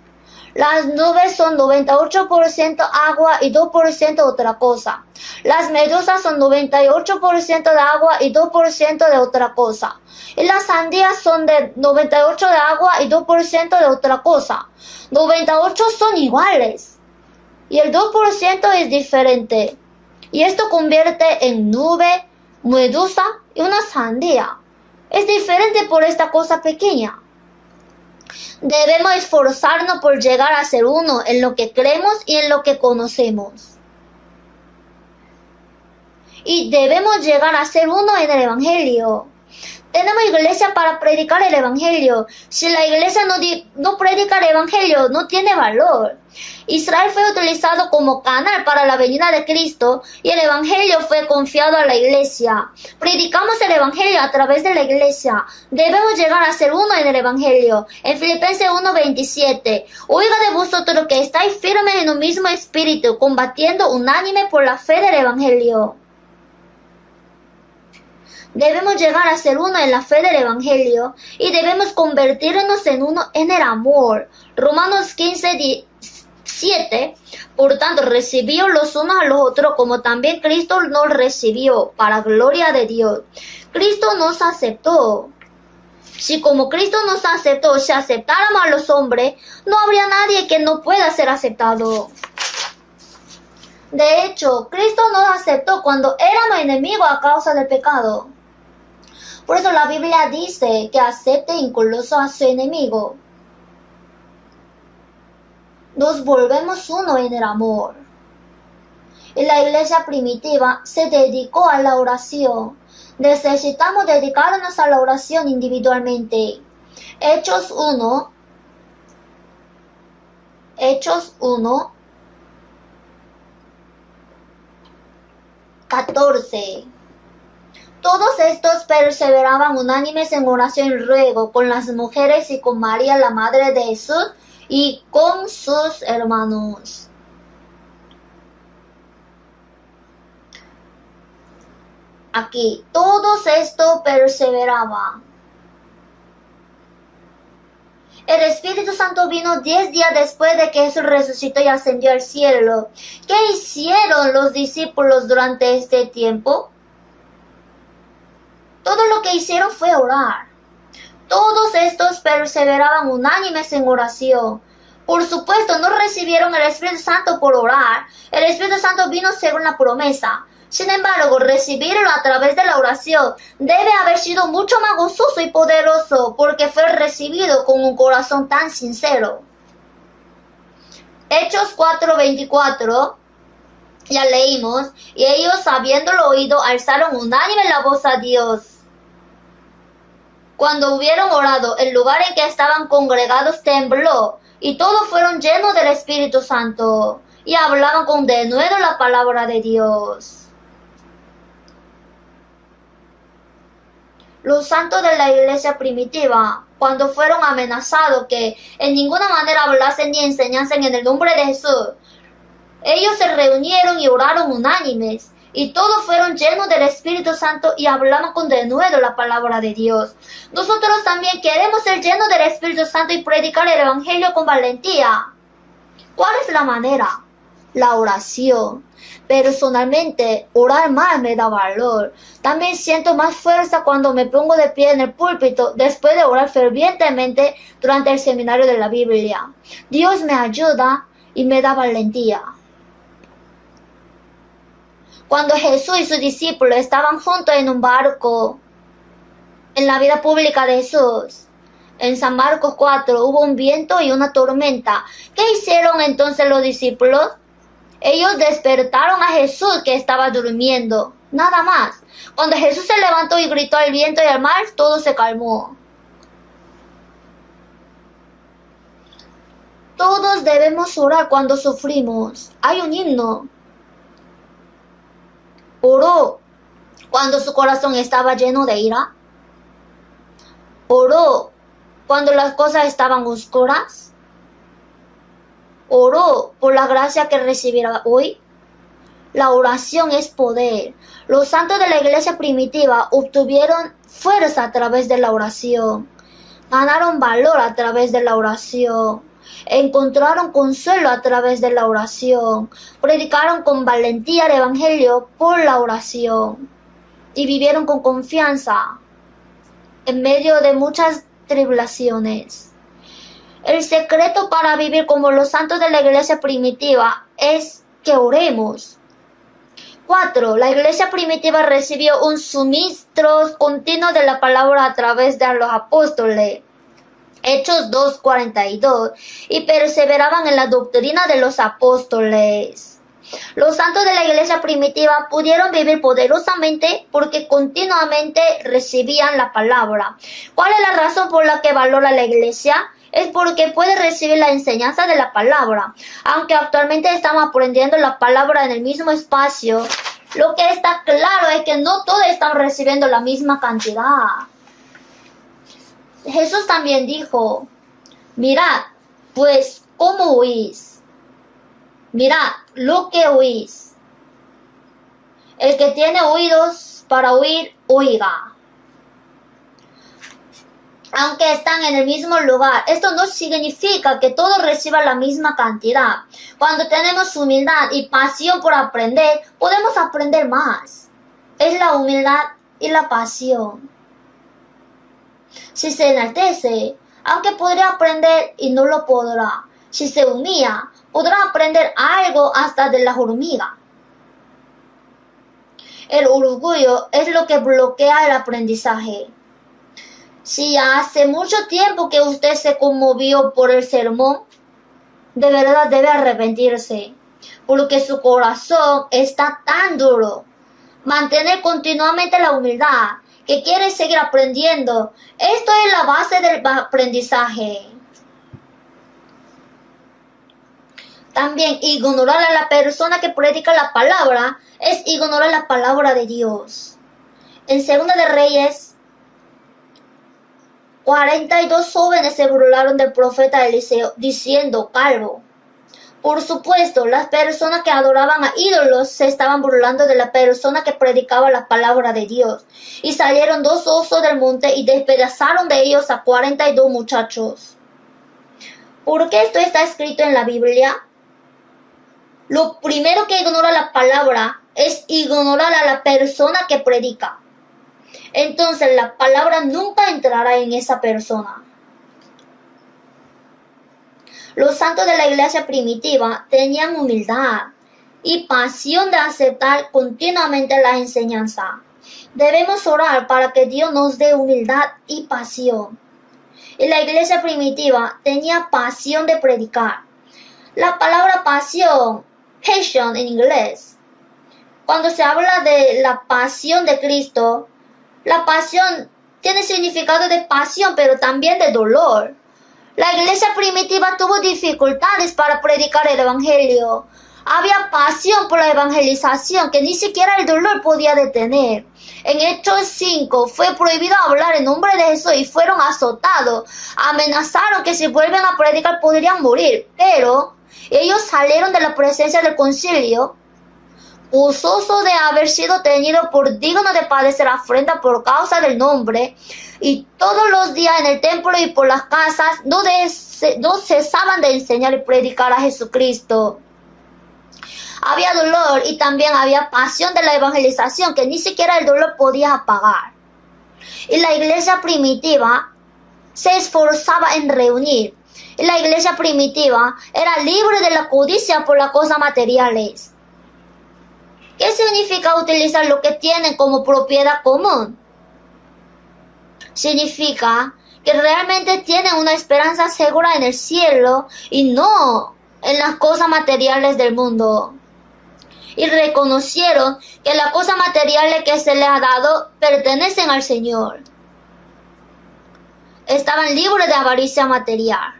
Las nubes son 98% agua y 2% otra cosa. Las medusas son 98% de agua y 2% de otra cosa. Y las sandías son de 98% de agua y 2% de otra cosa. 98 son iguales. Y el 2% es diferente. Y esto convierte en nube, medusa y una sandía. Es diferente por esta cosa pequeña. Debemos esforzarnos por llegar a ser uno en lo que creemos y en lo que conocemos. Y debemos llegar a ser uno en el Evangelio. Tenemos iglesia para predicar el evangelio. Si la iglesia no predica el evangelio, no tiene valor. Israel fue utilizado como canal para la venida de Cristo y el evangelio fue confiado a la iglesia. Predicamos el evangelio a través de la iglesia. Debemos llegar a ser uno en el evangelio. En Filipenses 1:27, oiga de vosotros que estáis firmes en un mismo espíritu, combatiendo unánime por la fe del evangelio. Debemos llegar a ser uno en la fe del evangelio y debemos convertirnos en uno en el amor. Romanos 15:7, por tanto, recibíos los unos a los otros como también Cristo nos recibió, para gloria de Dios. Cristo nos aceptó. Si como Cristo nos aceptó, si aceptáramos a los hombres, no habría nadie que no pueda ser aceptado. De hecho, Cristo nos aceptó cuando éramos enemigos a causa del pecado. Por eso la Biblia dice que acepte incluso a su enemigo. Nos volvemos uno en el amor. En la iglesia primitiva se dedicó a la oración. Necesitamos dedicarnos a la oración individualmente. Hechos 1, 14. Todos estos perseveraban unánimes en oración y ruego con las mujeres y con María, la madre de Jesús, y con sus hermanos. Aquí, todos estos perseveraban. El Espíritu Santo vino 10 días después de que Jesús resucitó y ascendió al cielo. ¿Qué hicieron los discípulos durante este tiempo? Todo lo que hicieron fue orar. Todos estos perseveraban unánimes en oración. Por supuesto, no recibieron el Espíritu Santo por orar. El Espíritu Santo vino según la promesa. Sin embargo, recibirlo a través de la oración debe haber sido mucho más gozoso y poderoso porque fue recibido con un corazón tan sincero. Hechos 4:24. Ya leímos, y ellos, habiéndolo oído, alzaron unánime la voz a Dios. Cuando hubieron orado, el lugar en que estaban congregados tembló, y todos fueron llenos del Espíritu Santo, y hablaban con denuedo la palabra de Dios. Los santos de la iglesia primitiva, cuando fueron amenazados que en ninguna manera hablasen ni enseñasen en el nombre de Jesús, ellos se reunieron y oraron unánimes, y todos fueron llenos del Espíritu Santo y hablaban con denuedo la palabra de Dios. Nosotros también queremos ser llenos del Espíritu Santo y predicar el Evangelio con valentía. ¿Cuál es la manera? La oración. Personalmente, orar más me da valor. También siento más fuerza cuando me pongo de pie en el púlpito después de orar fervientemente durante el seminario de la Biblia. Dios me ayuda y me da valentía. Cuando Jesús y sus discípulos estaban juntos en un barco, en la vida pública de Jesús, en San Marcos 4, hubo un viento y una tormenta. ¿Qué hicieron entonces los discípulos? Ellos despertaron a Jesús que estaba durmiendo. Nada más. Cuando Jesús se levantó y gritó al viento y al mar, todo se calmó. Todos debemos orar cuando sufrimos. Hay un himno. Oró cuando su corazón estaba lleno de ira. Oró cuando las cosas estaban oscuras. Oró por la gracia que recibirá hoy. La oración es poder. Los santos de la iglesia primitiva obtuvieron fuerza a través de la oración. Ganaron valor a través de la oración. Encontraron consuelo a través de la oración. Predicaron con valentía el Evangelio por la oración. Y vivieron con confianza en medio de muchas tribulaciones. El secreto para vivir como los santos de la iglesia primitiva es que oremos. 4. La iglesia primitiva recibió un suministro continuo de la palabra a través de los apóstoles. Hechos 2:42. Y perseveraban en la doctrina de los apóstoles. Los santos de la iglesia primitiva pudieron vivir poderosamente porque continuamente recibían la palabra. ¿Cuál es la razón por la que valora la iglesia? Es porque puede recibir la enseñanza de la palabra. Aunque actualmente estamos aprendiendo la palabra en el mismo espacio, lo que está claro es que no todos están recibiendo la misma cantidad. Jesús también dijo, mirad, pues, ¿cómo oís? Mirad lo que oís. El que tiene oídos para oír, oiga. Aunque están en el mismo lugar, esto no significa que todos reciban la misma cantidad. Cuando tenemos humildad y pasión por aprender, podemos aprender más. Es la humildad y la pasión. Si se enaltece, aunque podría aprender y no lo podrá. Si se humilla, podrá aprender algo hasta de la hormiga. El orgullo es lo que bloquea el aprendizaje. Si hace mucho tiempo que usted se conmovió por el sermón, de verdad debe arrepentirse, porque su corazón está tan duro. Mantener continuamente la humildad, que quiere seguir aprendiendo, esto es la base del aprendizaje. También ignorar a la persona que predica la palabra es ignorar la palabra de Dios. En Segunda de Reyes, 42 jóvenes se burlaron del profeta Eliseo, diciendo, calvo. Por supuesto, las personas que adoraban a ídolos se estaban burlando de la persona que predicaba la palabra de Dios. Y salieron 2 osos del monte y despedazaron de ellos a 42 muchachos. ¿Por qué esto está escrito en la Biblia? Lo primero que ignora la palabra es ignorar a la persona que predica. Entonces la palabra nunca entrará en esa persona. Los santos de la iglesia primitiva tenían humildad y pasión de aceptar continuamente la enseñanza. Debemos orar para que Dios nos dé humildad y pasión. Y la iglesia primitiva tenía pasión de predicar. La palabra pasión, passion en inglés, cuando se habla de la pasión de Cristo, la pasión tiene significado de pasión, pero también de dolor. La iglesia primitiva tuvo dificultades para predicar el evangelio. Había pasión por la evangelización que ni siquiera el dolor podía detener. En Hechos 5 fue prohibido hablar en nombre de Jesús y fueron azotados. Amenazaron que si vuelven a predicar podrían morir, pero ellos salieron de la presencia del concilio, gozoso de haber sido tenido por digno de padecer afrenta por causa del nombre, y todos los días en el templo y por las casas no cesaban de enseñar y predicar a Jesucristo. Había dolor y también había pasión de la evangelización que ni siquiera el dolor podía apagar. Y la iglesia primitiva se esforzaba en reunir. Y la iglesia primitiva era libre de la codicia por las cosas materiales. ¿Qué significa utilizar lo que tienen como propiedad común? Significa que realmente tienen una esperanza segura en el cielo y no en las cosas materiales del mundo. Y reconocieron que las cosas materiales que se les ha dado pertenecen al Señor. Estaban libres de avaricia material.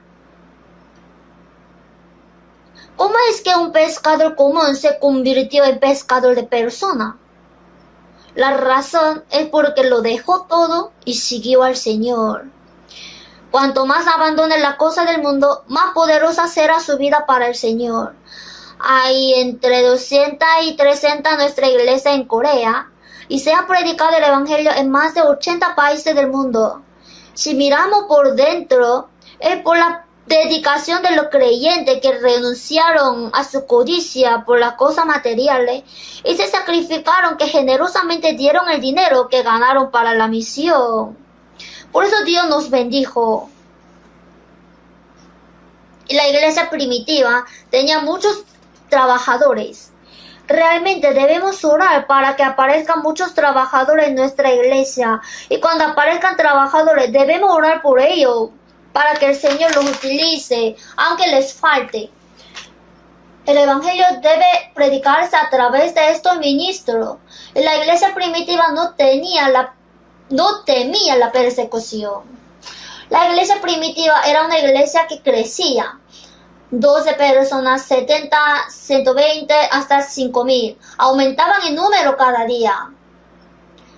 ¿Cómo es que un pescador común se convirtió en pescador de personas? La razón es porque lo dejó todo y siguió al Señor. Cuanto más abandone la cosa del mundo, más poderosa será su vida para el Señor. Hay entre 200 y 300 nuestra iglesia en Corea y se ha predicado el evangelio en más de 80 países del mundo. Si miramos por dentro, es por la dedicación de los creyentes que renunciaron a su codicia por las cosas materiales y se sacrificaron, que generosamente dieron el dinero que ganaron para la misión. Por eso Dios nos bendijo. Y la iglesia primitiva tenía muchos trabajadores. Realmente debemos orar para que aparezcan muchos trabajadores en nuestra iglesia. Y cuando aparezcan trabajadores, debemos orar por ellos, para que el Señor los utilice, aunque les falte. El evangelio debe predicarse a través de estos ministros. Y la iglesia primitiva no temía la persecución. La iglesia primitiva era una iglesia que crecía. 12 personas, 70, 120, hasta 5,000. Aumentaban en número cada día.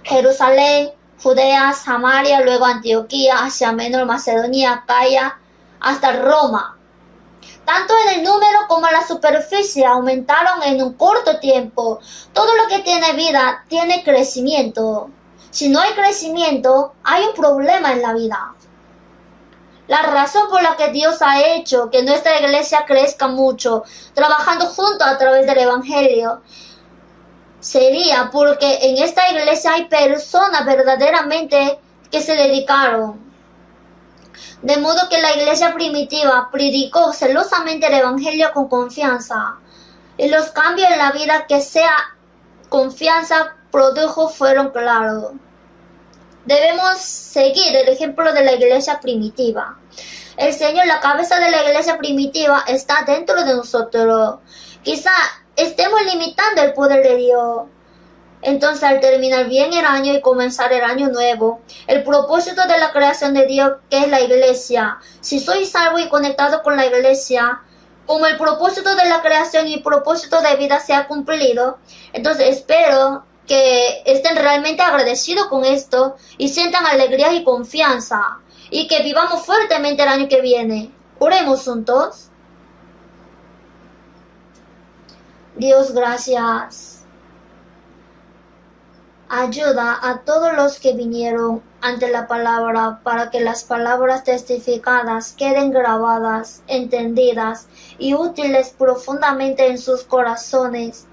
Jerusalén, Judea, Samaria, luego Antioquía, Asia Menor, Macedonia, Acaya, hasta Roma. Tanto en el número como en la superficie aumentaron en un corto tiempo. Todo lo que tiene vida tiene crecimiento. Si no hay crecimiento, hay un problema en la vida. La razón por la que Dios ha hecho que nuestra iglesia crezca mucho, trabajando juntos a través del evangelio, sería porque en esta iglesia hay personas verdaderamente que se dedicaron. De modo que la iglesia primitiva predicó celosamente el evangelio con confianza. Y los cambios en la vida que esa confianza produjo fueron claros. Debemos seguir el ejemplo de la iglesia primitiva. El Señor, la cabeza de la iglesia primitiva, está dentro de nosotros. Quizá estemos limitando el poder de Dios. Entonces, al terminar bien el año y comenzar el año nuevo, el propósito de la creación de Dios, que es la iglesia, si soy salvo y conectado con la iglesia, como el propósito de la creación y el propósito de vida se ha cumplido, entonces espero que estén realmente agradecidos con esto y sientan alegría y confianza y que vivamos fuertemente el año que viene. Oremos juntos. Dios, gracias. Ayuda a todos los que vinieron ante la palabra para que las palabras testificadas queden grabadas, entendidas y útiles profundamente en sus corazones,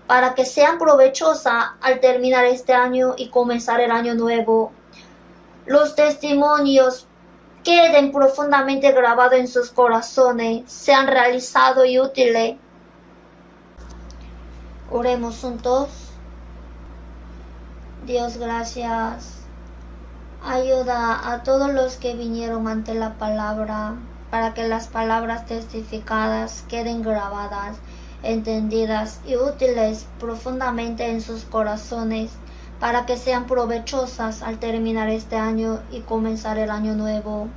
para que sean provechosas al terminar este año y comenzar el año nuevo. Los testimonios queden profundamente grabados en sus corazones, sean realizados y útiles. Oremos juntos. Dios, gracias. Ayuda a todos los que vinieron ante la palabra, para que las palabras testificadas queden grabadas, entendidas y útiles profundamente en sus corazones, para que sean provechosas al terminar este año y comenzar el año nuevo.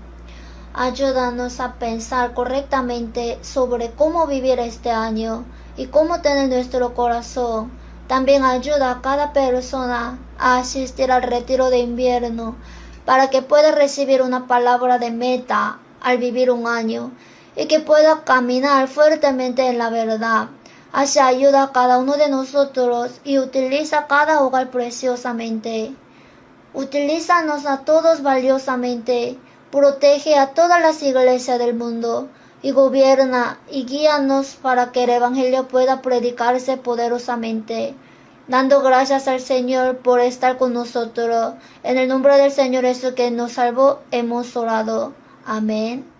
Ayúdanos a pensar correctamente sobre cómo vivir este año y cómo tener nuestro corazón. También ayuda a cada persona a asistir al retiro de invierno para que pueda recibir una palabra de meta al vivir un año y que pueda caminar fuertemente en la verdad. Así ayuda a cada uno de nosotros y utiliza cada hogar preciosamente. Utilízanos a todos valiosamente. Protege a todas las iglesias del mundo y gobierna y guíanos para que el evangelio pueda predicarse poderosamente. Dando gracias al Señor por estar con nosotros. En el nombre del Señor Jesús que nos salvó, hemos orado. Amén.